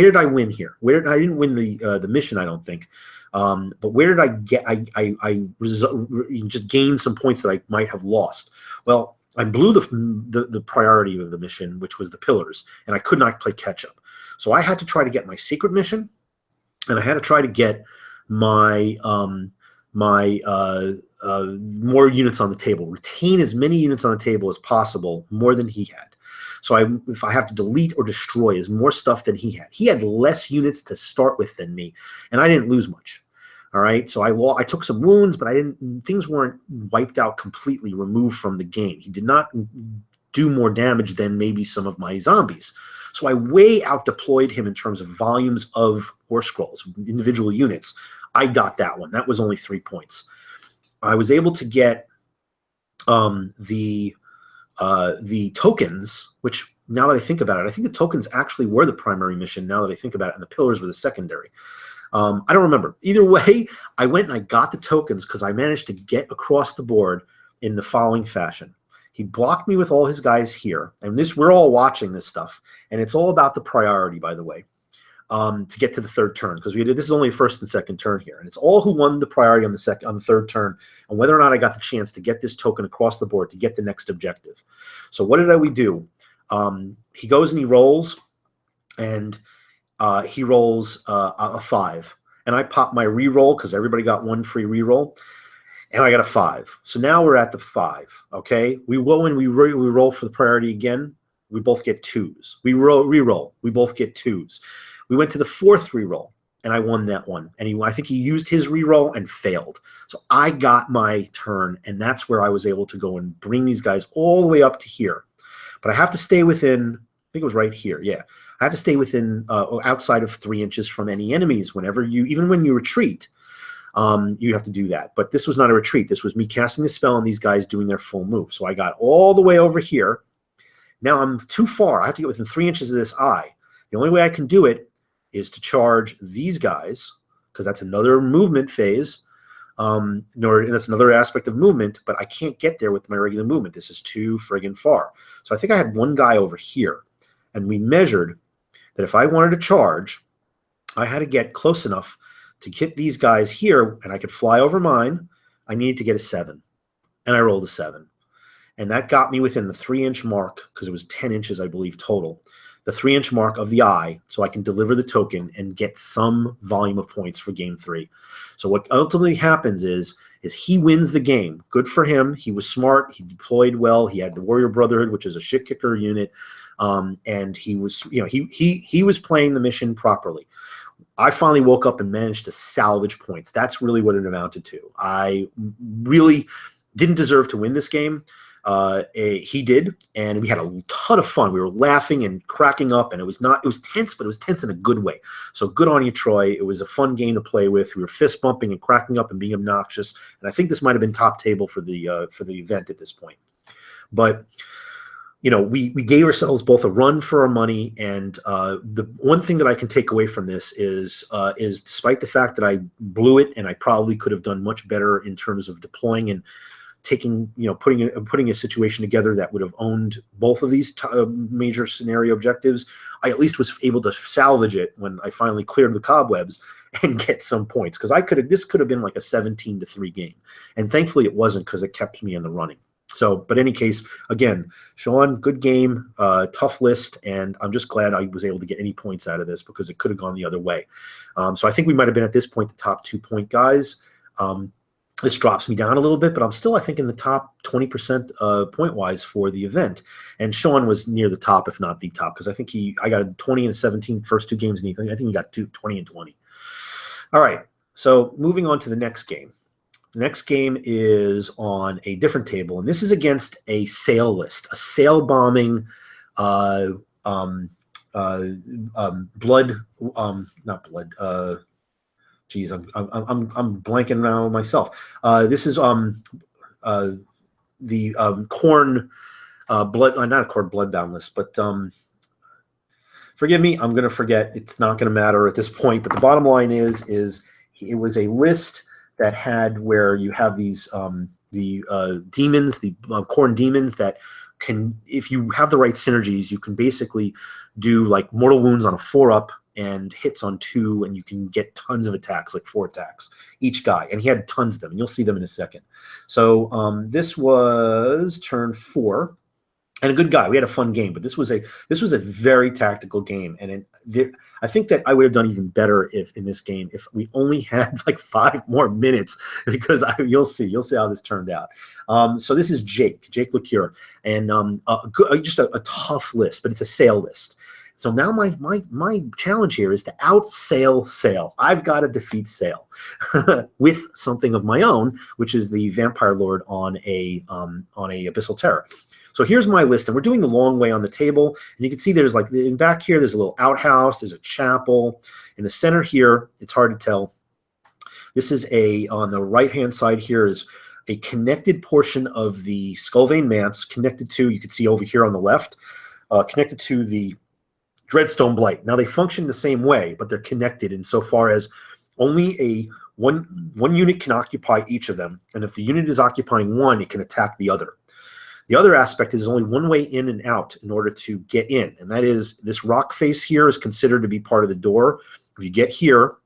S1: did I win here? I didn't win the mission, I don't think. But where did I get? I just gained some points that I might have lost. Well, I blew the priority of the mission, which was the pillars, and I could not play catch up. So I had to try to get my secret mission, and I had to try to get my more units on the table, retain as many units on the table as possible, more than he had. So if I have to delete or destroy is more stuff than he had. He had less units to start with than me, and I didn't lose much. All right, so I took some wounds, but things weren't wiped out completely, removed from the game. He did not do more damage than maybe some of my zombies. So I way out deployed him in terms of volumes of Horse Scrolls, individual units. I got that one. That was only 3 points. I was able to get the tokens, which now that I think about it, I think the tokens actually were the primary mission now that I think about it, and the pillars were the secondary. I don't remember. Either way, I went and I got the tokens because I managed to get across the board in the following fashion. He blocked me with all his guys here, and we're all watching this stuff, and it's all about the priority, by the way, to get to the third turn, because this is only first and second turn here, and it's all who won the priority on the third turn, and whether or not I got the chance to get this token across the board to get the next objective. So what did we do? He goes and he rolls, and he rolls a 5, and I pop my reroll because everybody got one free reroll. And I got a 5. So now we're at the 5, okay? We go and we roll for the priority again. We both get 2s. We reroll. We both get 2s. We went to the 4th reroll, and I won that one. And I think he used his reroll and failed. So I got my turn, and that's where I was able to go and bring these guys all the way up to here. But I have to stay within, I think it was right here, yeah. I have to stay within, outside of 3 inches from any enemies even when you retreat. You have to do that. But this was not a retreat. This was me casting the spell and these guys doing their full move. So I got all the way over here. Now I'm too far. I have to get within 3 inches of this eye. The only way I can do it is to charge these guys, because that's another movement phase. And that's another aspect of movement, but I can't get there with my regular movement. This is too friggin' far. So I think I had one guy over here, and we measured that if I wanted to charge, I had to get close enough to hit these guys here, and I could fly over mine. I needed to get a 7, and I rolled a 7. And that got me within the 3-inch mark, because it was 10 inches, I believe, total, the 3-inch mark of the eye, so I can deliver the token and get some volume of points for game 3. So what ultimately happens is he wins the game. Good for him. He was smart. He deployed well. He had the Warrior Brotherhood, which is a shit kicker unit, and he was, he was playing the mission properly. I finally woke up and managed to salvage points. That's really what it amounted to. I really didn't deserve to win this game. He did, and we had a ton of fun. We were laughing and cracking up, and it was tense, but it was tense in a good way. So good on you, Troy. It was a fun game to play with. We were fist bumping and cracking up and being obnoxious, and I think this might have been top table for the event at this point. But we gave ourselves both a run for our money, and the one thing that I can take away from this is despite the fact that I blew it, and I probably could have done much better in terms of deploying and putting a situation together that would have owned both of these major scenario objectives, I at least was able to salvage it when I finally cleared the cobwebs and get some points, because this could have been like a 17-3 game, and thankfully it wasn't, because it kept me in the running. So, but in any case, again, Sean, good game, tough list, and I'm just glad I was able to get any points out of this, because it could have gone the other way. So I think we might have been at this point the top 2-point guys. This drops me down a little bit, but I'm still, I think, in the top 20% point-wise for the event. And Sean was near the top, if not the top, because I think I got a 20 and a 17 first 2 games, and I think he got 20 and 20. All right, so moving on to the next game. The next game is on a different table, and this is against a sail list, a sail bombing, not blood. Geez, I'm blanking now myself. This is the corn blood, not a corn bloodbound list, but forgive me, I'm going to forget. It's not going to matter at this point. But the bottom line is it was a list that had where you have these demons, the corn demons that can, if you have the right synergies, you can basically do like mortal wounds on a 4-up and hits on 2, and you can get tons of attacks, like 4 attacks each guy. And he had tons of them, and you'll see them in a second. So this was turn 4. And a good guy. We had a fun game, but this was a very tactical game, and I think that I would have done even better in this game if we only had like 5 more minutes, because you'll see how this turned out. So this is Jake LeCure, and just a tough list, but it's a sail list. So now my challenge here is to outsail Sail. I've got to defeat Sail with something of my own, which is the Vampire Lord on a Abyssal Terror. So here's my list, and we're doing the long way on the table. And you can see there's like in back here, there's a little outhouse, there's a chapel. In the center here, it's hard to tell. This is on the right-hand side here is a connected portion of the Skullvein Manse, connected to, you can see over here on the left, connected to the Dreadstone Blight. Now they function the same way, but they're connected insofar as Only one unit can occupy each of them, and if the unit is occupying one, it can attack the other. The other aspect is there's only one way in and out in order to get in, and that is this rock face here is considered to be part of the door. If you get here,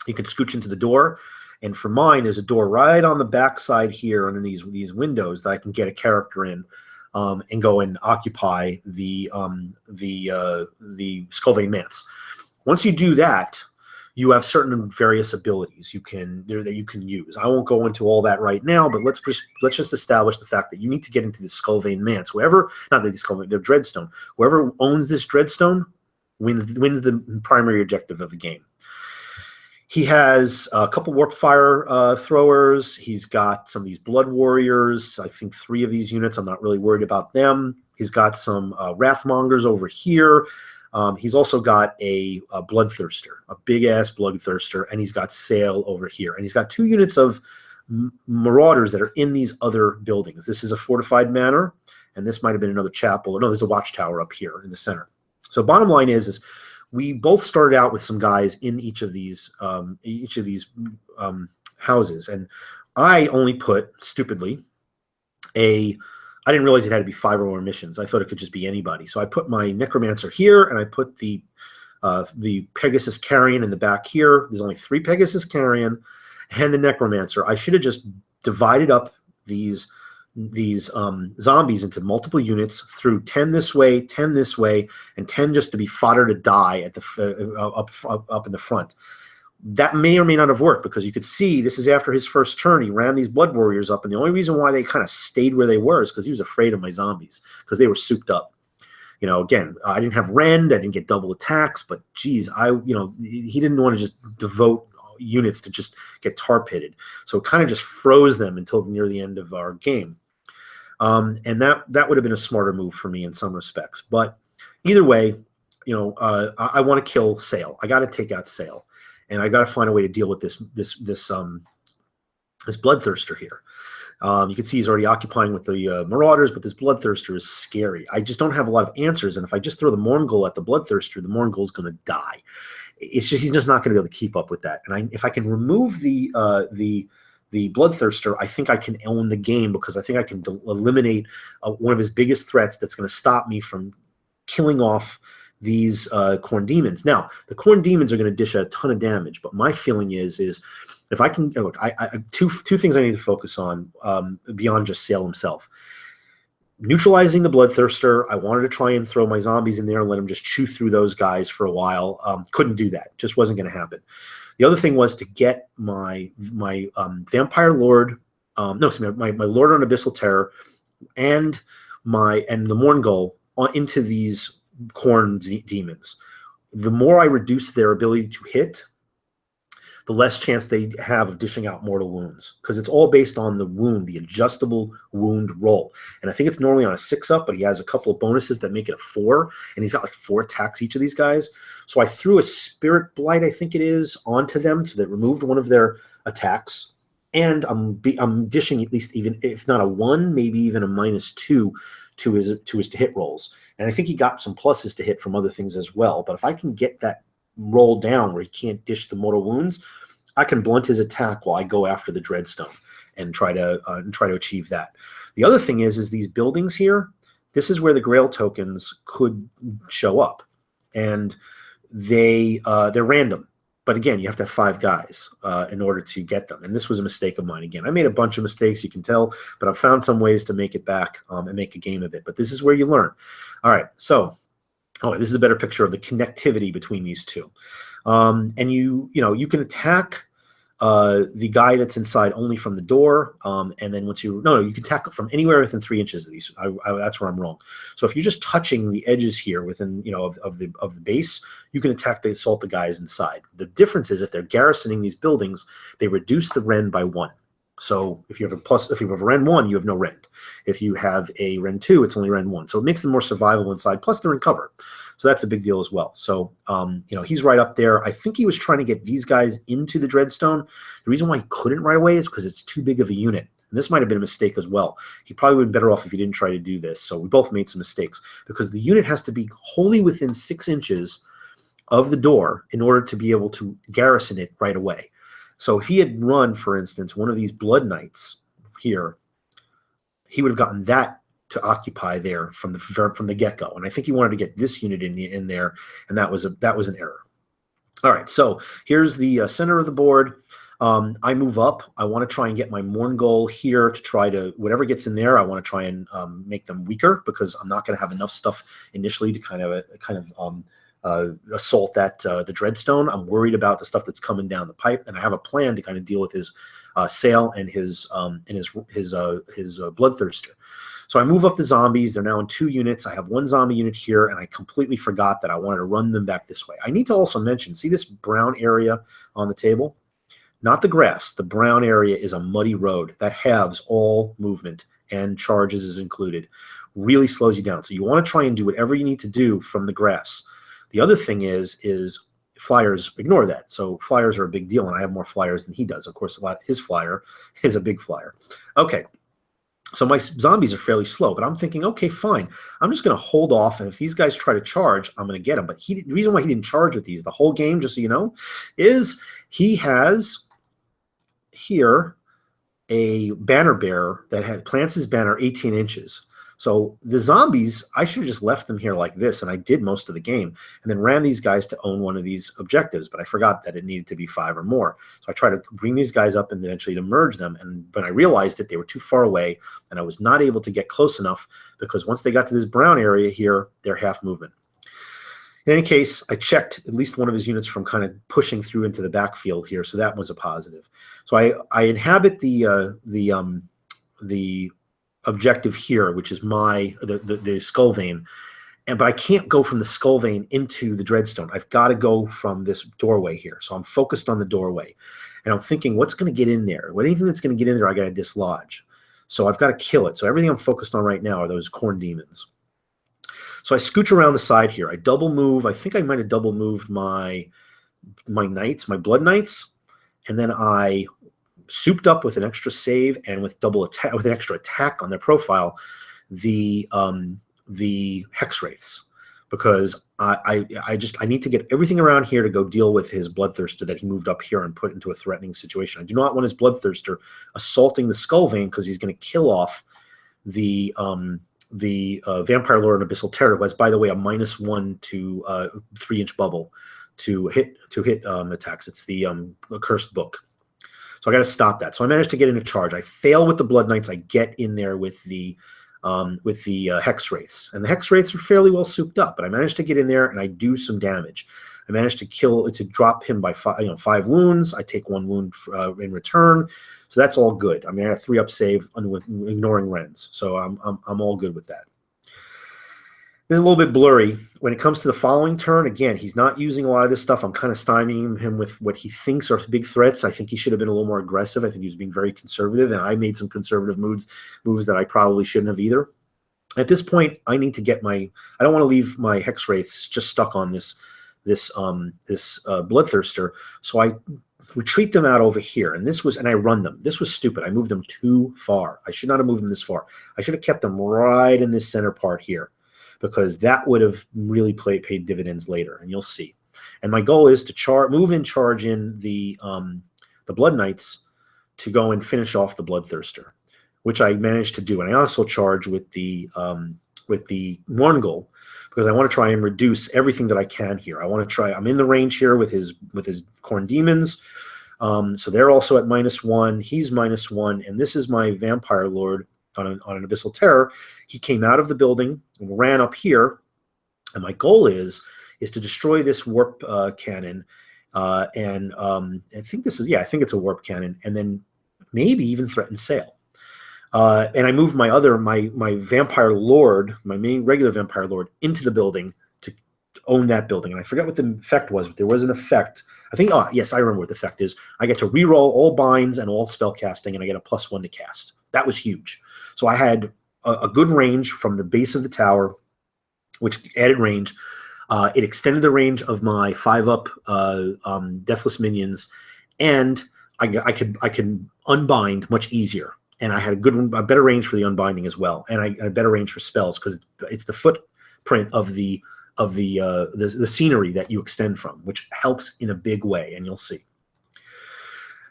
S1: you can scooch into the door, and for mine, there's a door right on the back side here under these windows that I can get a character in and go and occupy the Skullvein Manse. Once you do that, you have certain various abilities that you can use. I won't go into all that right now, but let's just establish the fact that you need to get into the Skullvein Manse. The Dreadstone. Whoever owns this Dreadstone wins the primary objective of the game. He has a couple warp fire throwers. He's got some of these blood warriors. I think 3 of these units. I'm not really worried about them. He's got some wrathmongers over here. He's also got a bloodthirster, a big-ass bloodthirster, and he's got Sail over here. And he's got 2 units of marauders that are in these other buildings. This is a fortified manor, and this might have been another chapel. No, there's a watchtower up here in the center. So bottom line is we both started out with some guys in each of these houses, and I only put, stupidly, I didn't realize it had to be 5 or more missions. I thought it could just be anybody. So I put my Necromancer here, and I put the Pegasus Carrion in the back here. There's only 3 Pegasus Carrion and the Necromancer. I should have just divided up these zombies into multiple units, threw 10 this way, 10 this way, and 10 just to be fodder to die at the up in the front. That may or may not have worked, because you could see this is after his first turn. He ran these blood warriors up, and the only reason why they kind of stayed where they were is because he was afraid of my zombies, because they were souped up. Again, I didn't have rend, I didn't get double attacks, but geez, he didn't want to just devote units to just get tar pitted, so it kind of just froze them until near the end of our game. And that would have been a smarter move for me in some respects. But either way, I want to kill Sail. I got to take out Sail. And I got to find a way to deal with this bloodthirster here. You can see he's already occupying with the marauders, but this bloodthirster is scary. I just don't have a lot of answers, and if I just throw the Mourngul at the bloodthirster, the Mourngul is going to die. He's just not going to be able to keep up with that. And if I can remove the bloodthirster, I think I can own the game, because I think I can eliminate one of his biggest threats that's going to stop me from killing off these Khorne demons. Now, the Khorne demons are going to dish out a ton of damage, but my feeling is if I can look, two things I need to focus on beyond just Sail himself. Neutralizing the bloodthirster. I wanted to try and throw my zombies in there and let them just chew through those guys for a while. Couldn't do that. Just wasn't going to happen. The other thing was to get my vampire lord, my lord on Abyssal Terror, and the Mourngul into these Khorne demons. The more I reduce their ability to hit, the less chance they have of dishing out mortal wounds, because it's all based on the wound, the adjustable wound roll. And I think it's normally on a 6-up, but he has a couple of bonuses that make it a 4, and he's got like 4 attacks each of these guys. So I threw a Spirit Blight, I think it is, onto them, so that removed one of their attacks. And I'm dishing at least, even if not a 1, maybe even a -2 to his hit rolls. And I think he got some pluses to hit from other things as well. But if I can get that roll down where he can't dish the mortal wounds, I can blunt his attack while I go after the Dreadstone and try to achieve that. The other thing is these buildings here, this is where the Grail tokens could show up. And they're random. But again, you have to have 5 guys in order to get them. And this was a mistake of mine. Again, I made a bunch of mistakes, you can tell, but I've found some ways to make it back and make a game of it. But this is where you learn. All right, so this is a better picture of the connectivity between these two. And you can attack the guy that's inside only from the door, and then once you can attack from anywhere within 3 inches of these. That's where I'm wrong. So if you're just touching the edges here within of the base, you can assault the guys inside. The difference is if they're garrisoning these buildings, they reduce the rend by 1. So if you have a rend 1, you have no rend. If you have a rend 2, it's only rend 1. So it makes them more survivable inside. Plus they're in cover. So that's a big deal as well. So, he's right up there. I think he was trying to get these guys into the Dreadstone. The reason why he couldn't right away is because it's too big of a unit. And this might have been a mistake as well. He probably would have been better off if he didn't try to do this. So we both made some mistakes because the unit has to be wholly within 6 inches of the door in order to be able to garrison it right away. So if he had run, for instance, one of these Blood Knights here, he would have gotten that to occupy there from the get-go. And I think he wanted to get this unit in there, and that was an error. All right, so here's the center of the board. I move up. I want to try and get my Mourngol here to try to, whatever gets in there, I want to try and make them weaker, because I'm not going to have enough stuff initially to kind of assault that the Dreadstone. I'm worried about the stuff that's coming down the pipe, and I have a plan to kind of deal with his Sail and his Bloodthirster. So I move up the zombies. They're now in 2 units. I have 1 zombie unit here, and I completely forgot that I wanted to run them back this way. I need to also mention, see this brown area on the table? Not the grass. The brown area is a muddy road that halves all movement, and charges is included. Really slows you down. So you want to try and do whatever you need to do from the grass. The other thing is flyers ignore that. So flyers are a big deal, and I have more flyers than he does. Of course, his flyer is a big flyer. Okay. So my zombies are fairly slow, but I'm thinking, okay, fine. I'm just going to hold off, and if these guys try to charge, I'm going to get them. But the reason why he didn't charge with these the whole game, just so you know, is he has here a banner bearer that plants his banner 18 inches. So the zombies, I should have just left them here like this, and I did most of the game, and then ran these guys to own one of these objectives, but I forgot that it needed to be 5 or more. So I tried to bring these guys up and eventually to merge them, and when I realized that they were too far away, and I was not able to get close enough, because once they got to this brown area here, they're half movement. In any case, I checked at least one of his units from kind of pushing through into the backfield here, so that was a positive. So I inhabit the objective here, which is the skull vein, but I can't go from the skull vein into the Dreadstone. I've got to go from this doorway here. So I'm focused on the doorway, and I'm thinking, what's going to get in there? Anything that's going to get in there, I got to dislodge. So I've got to kill it. So everything I'm focused on right now are those corn demons. So I scooch around the side here. I double move. I think I might have double moved my knights, my Blood Knights, and then I souped up with an extra save and with an extra attack on their profile, the Hex Wraiths, because I need to get everything around here to go deal with his Bloodthirster that he moved up here and put into a threatening situation. I do not want his Bloodthirster assaulting the Skull Vein, because he's going to kill off the Vampire Lord and Abyssal Terror, who has, by the way, a -1 to 3-inch bubble to hit attacks. It's the Accursed Book. So I got to stop that. So I managed to get into charge. I fail with the Blood Knights. I get in there with the Hex Wraiths, and the Hex Wraiths are fairly well souped up. But I managed to get in there and I do some damage. I managed to drop him by 5 wounds. I take 1 wound in return, so that's all good. I mean, I have 3 up save with ignoring Rens, so I'm all good with that. This is a little bit blurry. When it comes to the following turn, again, he's not using a lot of this stuff. I'm kind of stymieing him with what he thinks are big threats. I think he should have been a little more aggressive. I think he was being very conservative, and I made some conservative moves that I probably shouldn't have either. At this point, I need to get I don't want to leave my Hex Wraiths just stuck on this Bloodthirster, so I retreat them out over here, and I run them. This was stupid. I moved them too far. I should not have moved them this far. I should have kept them right in this center part here, because that would have really paid dividends later, and you'll see. And my goal is to charge in the Blood Knights to go and finish off the Bloodthirster, which I managed to do. And I also charge with the Mourngol, because I want to try and reduce everything that I can here. I'm in the range here with his Corn Demons. So they're also at -1. He's -1, and this is my Vampire Lord on an Abyssal Terror. He came out of the building and ran up here, and my goal is to destroy this warp cannon, and I think it's a warp cannon, and then maybe even threaten Sail. And I moved my Vampire Lord, my main regular Vampire Lord, into the building to own that building. And I forget what the effect was, but there was an effect. I think, yes, I remember what the effect is. I get to reroll all binds and all spell casting, and I get a +1 to cast. That was huge. So I had a good range from the base of the tower, which added range. It extended the range of my 5-up Deathless minions, and I could unbind much easier. And I had a better range for the unbinding as well, and I had a better range for spells, because it's the footprint of the the scenery that you extend from, which helps in a big way, and you'll see.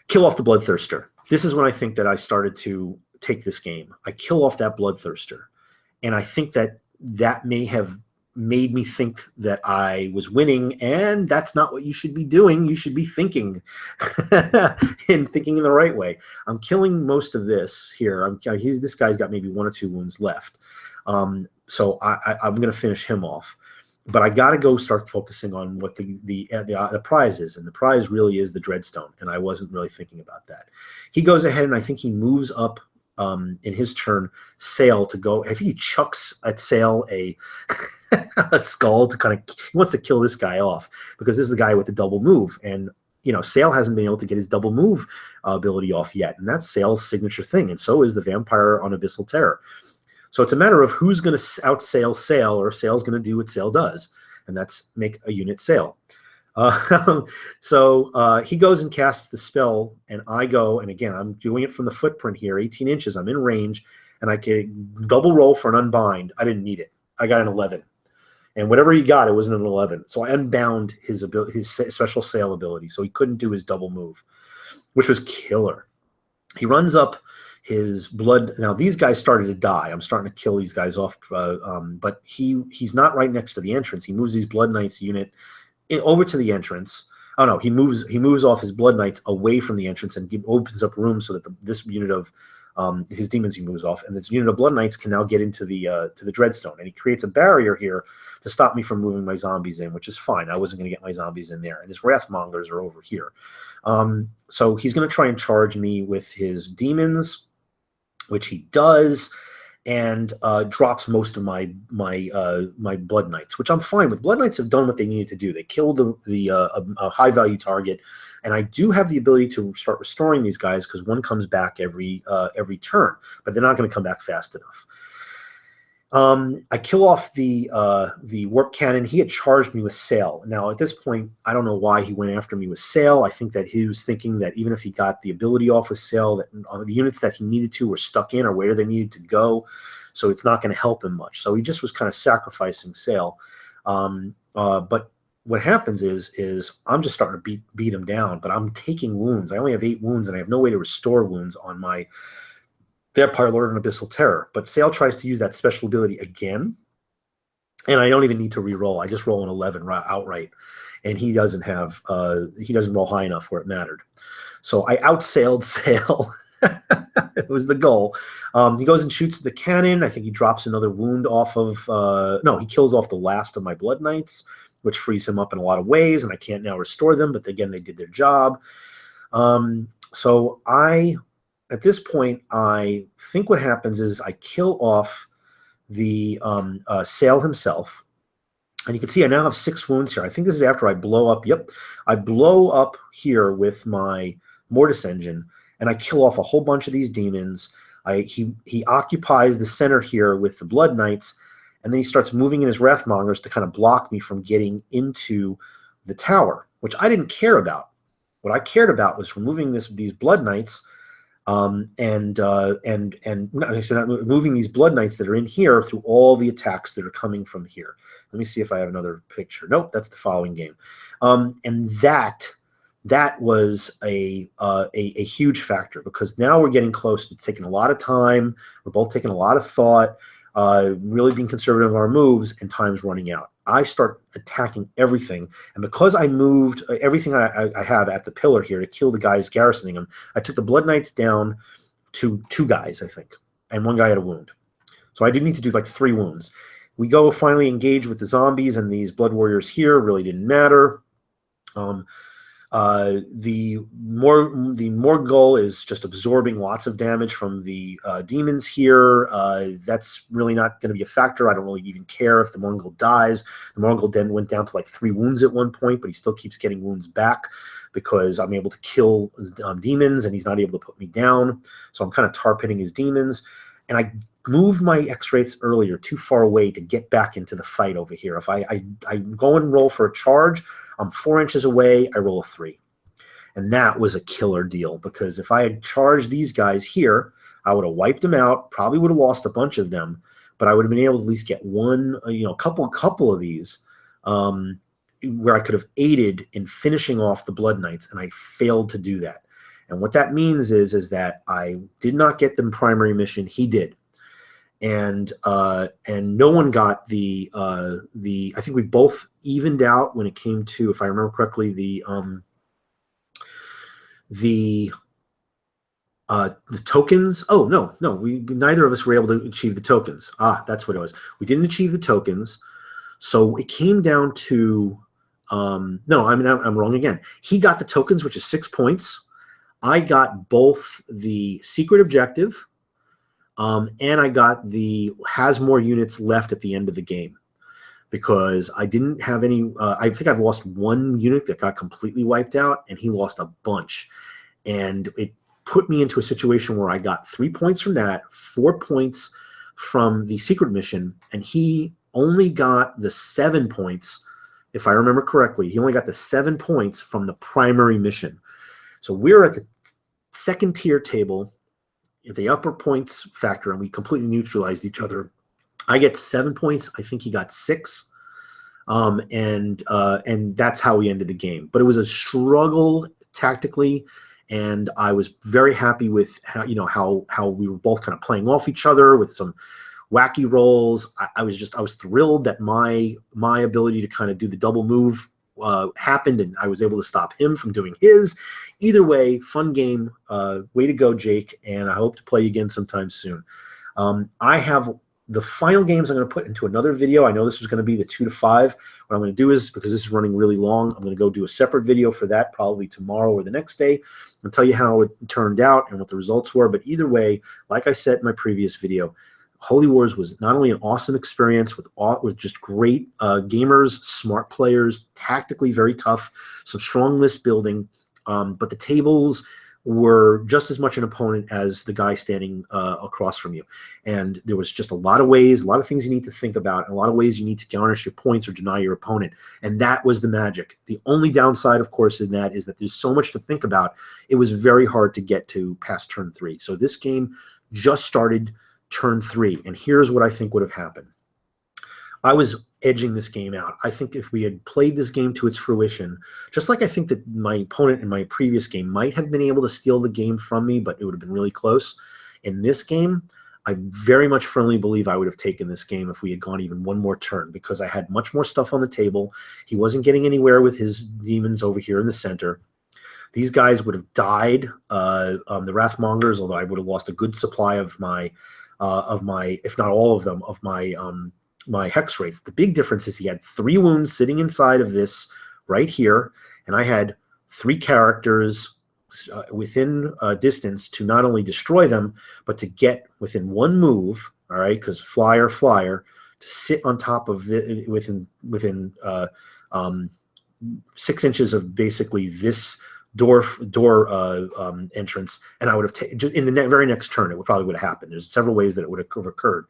S1: Kill off the Bloodthirster. This is when I think that I started to take this game. I kill off that Bloodthirster, and I think that that may have made me think that I was winning, and that's not what you should be doing. You should be thinking and thinking in the right way. I'm killing most of this here. This guy's got maybe 1 or 2 wounds left. So I'm going to finish him off. But I got to go start focusing on what the prize is, and the prize really is the Dreadstone, and I wasn't really thinking about that. He goes ahead, and I think he moves up in his turn, Sail to go. I think he chucks at Sail a skull to kind of. He wants to kill this guy off because this is the guy with the double move, and Sail hasn't been able to get his double move ability off yet, and that's Sail's signature thing, and so is the Vampire on Abyssal Terror. So it's a matter of who's going to outsail Sail, or Sail's going to do what Sail does, and that's make a unit Sail. So he goes and casts the spell, and I go, and again, I'm doing it from the footprint here, 18 inches. I'm in range, and I can double roll for an unbind. I didn't need it. I got an 11. And whatever he got, it wasn't an 11. So I unbound his special Sail ability, so he couldn't do his double move, which was killer. He runs up his blood. Now these guys started to die. I'm starting to kill these guys off, but he's not right next to the entrance. He moves his Blood Knights unit over to the entrance. Oh no, he moves off his Blood Knights away from the entrance and opens up room so that this unit of his demons he moves off, and this unit of Blood Knights can now get into the to the Dreadstone, and he creates a barrier here to stop me from moving my zombies in, which is fine. I wasn't going to get my zombies in there, and his Wrathmongers are over here. So he's going to try and charge me with his demons, which he does, and drops most of my Blood Knights, which I'm fine with. Blood Knights have done what they needed to do. They killed a high value target, and I do have the ability to start restoring these guys because one comes back every turn, but they're not going to come back fast enough. I kill off the warp cannon. He had charged me with Sail. Now at this point, I don't know why he went after me with Sail. I think that he was thinking that even if he got the ability off with Sail, that the units that he needed to were stuck in or where they needed to go, so it's not going to help him much. So he just was kind of sacrificing Sail. But what happens is I'm just starting to beat him down, but I'm taking wounds. I only have 8 wounds, and I have no way to restore wounds on my Vampire Lord and Abyssal Terror. But Sail tries to use that special ability again, and I don't even need to re-roll. I just roll an 11 outright, and he doesn't roll high enough where it mattered. So I outsailed Sail. It was the goal. He goes and shoots the cannon. I think he drops another wound off of no, he kills off the last of my Blood Knights, which frees him up in a lot of ways, and I can't now restore them, but again, they did their job. So at this point, I think what happens is I kill off the Sail himself. And you can see I now have 6 wounds here. I think this is after I blow up. Yep. I blow up here with my Mortis Engine, and I kill off a whole bunch of these demons. He occupies the center here with the Blood Knights, and then he starts moving in his Wrathmongers to kind of block me from getting into the tower, which I didn't care about. What I cared about was removing these Blood Knights, and moving these Blood Knights that are in here through all the attacks that are coming from here. Let me see if I have another picture. Nope, that's the following game. And that was a huge factor, because now we're getting close to taking a lot of time. We're both taking a lot of thought, really being conservative in our moves, and time's running out. I start attacking everything, and because I moved everything I have at the pillar here to kill the guys garrisoning them, I took the Blood Knights down to 2 guys, I think, and 1 guy had a wound. So I did need to do like 3 wounds. We go finally engage with the zombies, and these Blood Warriors here really didn't matter. The Morgul is just absorbing lots of damage from the demons here. That's really not going to be a factor. I don't really even care if the Morgul dies. The Morgul then went down to like 3 wounds at one point, but he still keeps getting wounds back because I'm able to kill demons, and he's not able to put me down. So I'm kind of tar pitting his demons. And I moved my X-Wraiths earlier too far away to get back into the fight over here. If I go and roll for a charge, I'm 4 inches away, I roll a 3. And that was a killer deal, because if I had charged these guys here, I would have wiped them out, probably would have lost a bunch of them, but I would have been able to at least get one, a couple of these where I could have aided in finishing off the Blood Knights, and I failed to do that. And what that means is that I did not get the primary mission. He did. And no one got the I think we both evened out when it came to, if I remember correctly, the tokens. Oh, no, we neither of us were able to achieve the tokens. That's what it was. We didn't achieve the tokens. So it came down to no, I'm wrong again. He got the tokens, which is 6 points. I got both the secret objective, and I got the has more units left at the end of the game, because I didn't have any. I think I've lost one unit that got completely wiped out, and he lost a bunch. And it put me into a situation where I got 3 points from that, 4 points from the secret mission, and he only got the 7 points, if I remember correctly. He only got the 7 points from the primary mission. So we're at the second tier table at the upper points factor, and we completely neutralized each other. I get 7 points. I think he got 6. And that's how we ended the game. But it was a struggle tactically, and I was very happy with how we were both kind of playing off each other with some wacky rolls. I was thrilled that my ability to kind of do the double move happened, and I was able to stop him from doing his. Either way, fun game. Way to go, Jake, and I hope to play again sometime soon. I have the final games I'm going to put into another video. I know this was going to be the 2 to 5. What I'm going to do is, because this is running really long, I'm going to go do a separate video for that, probably tomorrow or the next day, and tell you how it turned out and what the results were. But either way, like I said in my previous video, Holy Wars was not only an awesome experience with just great gamers, smart players, tactically very tough, some strong list building, but the tables were just as much an opponent as the guy standing across from you. And there was just a lot of ways, a lot of things you need to think about, and a lot of ways you need to garnish your points or deny your opponent. And that was the magic. The only downside, of course, in that is that there's so much to think about. It was very hard to get to past turn 3. So this game just started turn 3, and here's what I think would have happened. I was edging this game out. I think if we had played this game to its fruition, just like I think that my opponent in my previous game might have been able to steal the game from me, but it would have been really close. In this game, I very much firmly believe I would have taken this game if we had gone even one more turn, because I had much more stuff on the table. He wasn't getting anywhere with his demons over here in the center. These guys would have died, the Wrathmongers, although I would have lost a good supply of my, if not all of them, of my hex wraiths. The big difference is he had 3 wounds sitting inside of this right here, and I had 3 characters within distance to not only destroy them, but to get within 1 move. All right, because flyer, to sit on top of it within 6 inches of basically this door entrance, and I would have taken in the very next turn. It probably would have happened. There's several ways that it would have occurred,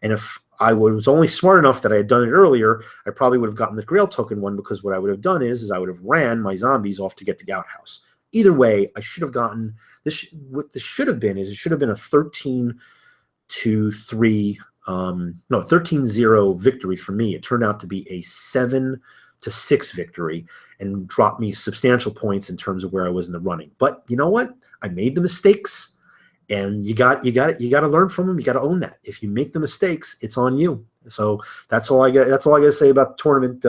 S1: and if I was only smart enough that I had done it earlier, I probably would have gotten the Grail token one, because what I would have done is I would have ran my zombies off to get the Gout House. Either way, I should have gotten this. What this should have been is it should have been a 13-3, no, 13-0 victory for me. It turned out to be a 7-6 victory and dropped me substantial points in terms of where I was in the running. But you know what? I made the mistakes. And you got to learn from them. You got to own that. If you make the mistakes, it's on you. So that's all I got. That's all I got to say about the tournament.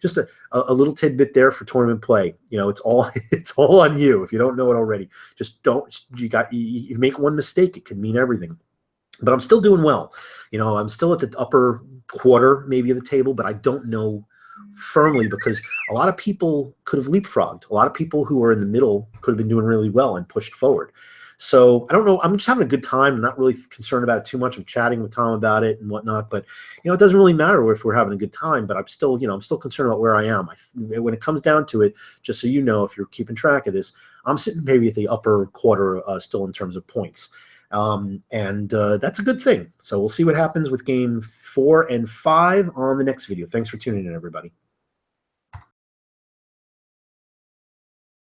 S1: Just a little tidbit there for tournament play. It's all on you. If you don't know it already, just don't. You make one mistake, it could mean everything. But I'm still doing well. I'm still at the upper quarter maybe of the table, but I don't know firmly, because a lot of people could have leapfrogged. A lot of people who were in the middle could have been doing really well and pushed forward. So I don't know. I'm just having a good time. I'm not really concerned about it too much. I'm chatting with Tom about it and whatnot. But it doesn't really matter if we're having a good time. But I'm still concerned about where I am. When it comes down to it, just so you know, if you're keeping track of this, I'm sitting maybe at the upper quarter still in terms of points. And that's a good thing. So we'll see what happens with game 4 and 5 on the next video. Thanks for tuning in, everybody.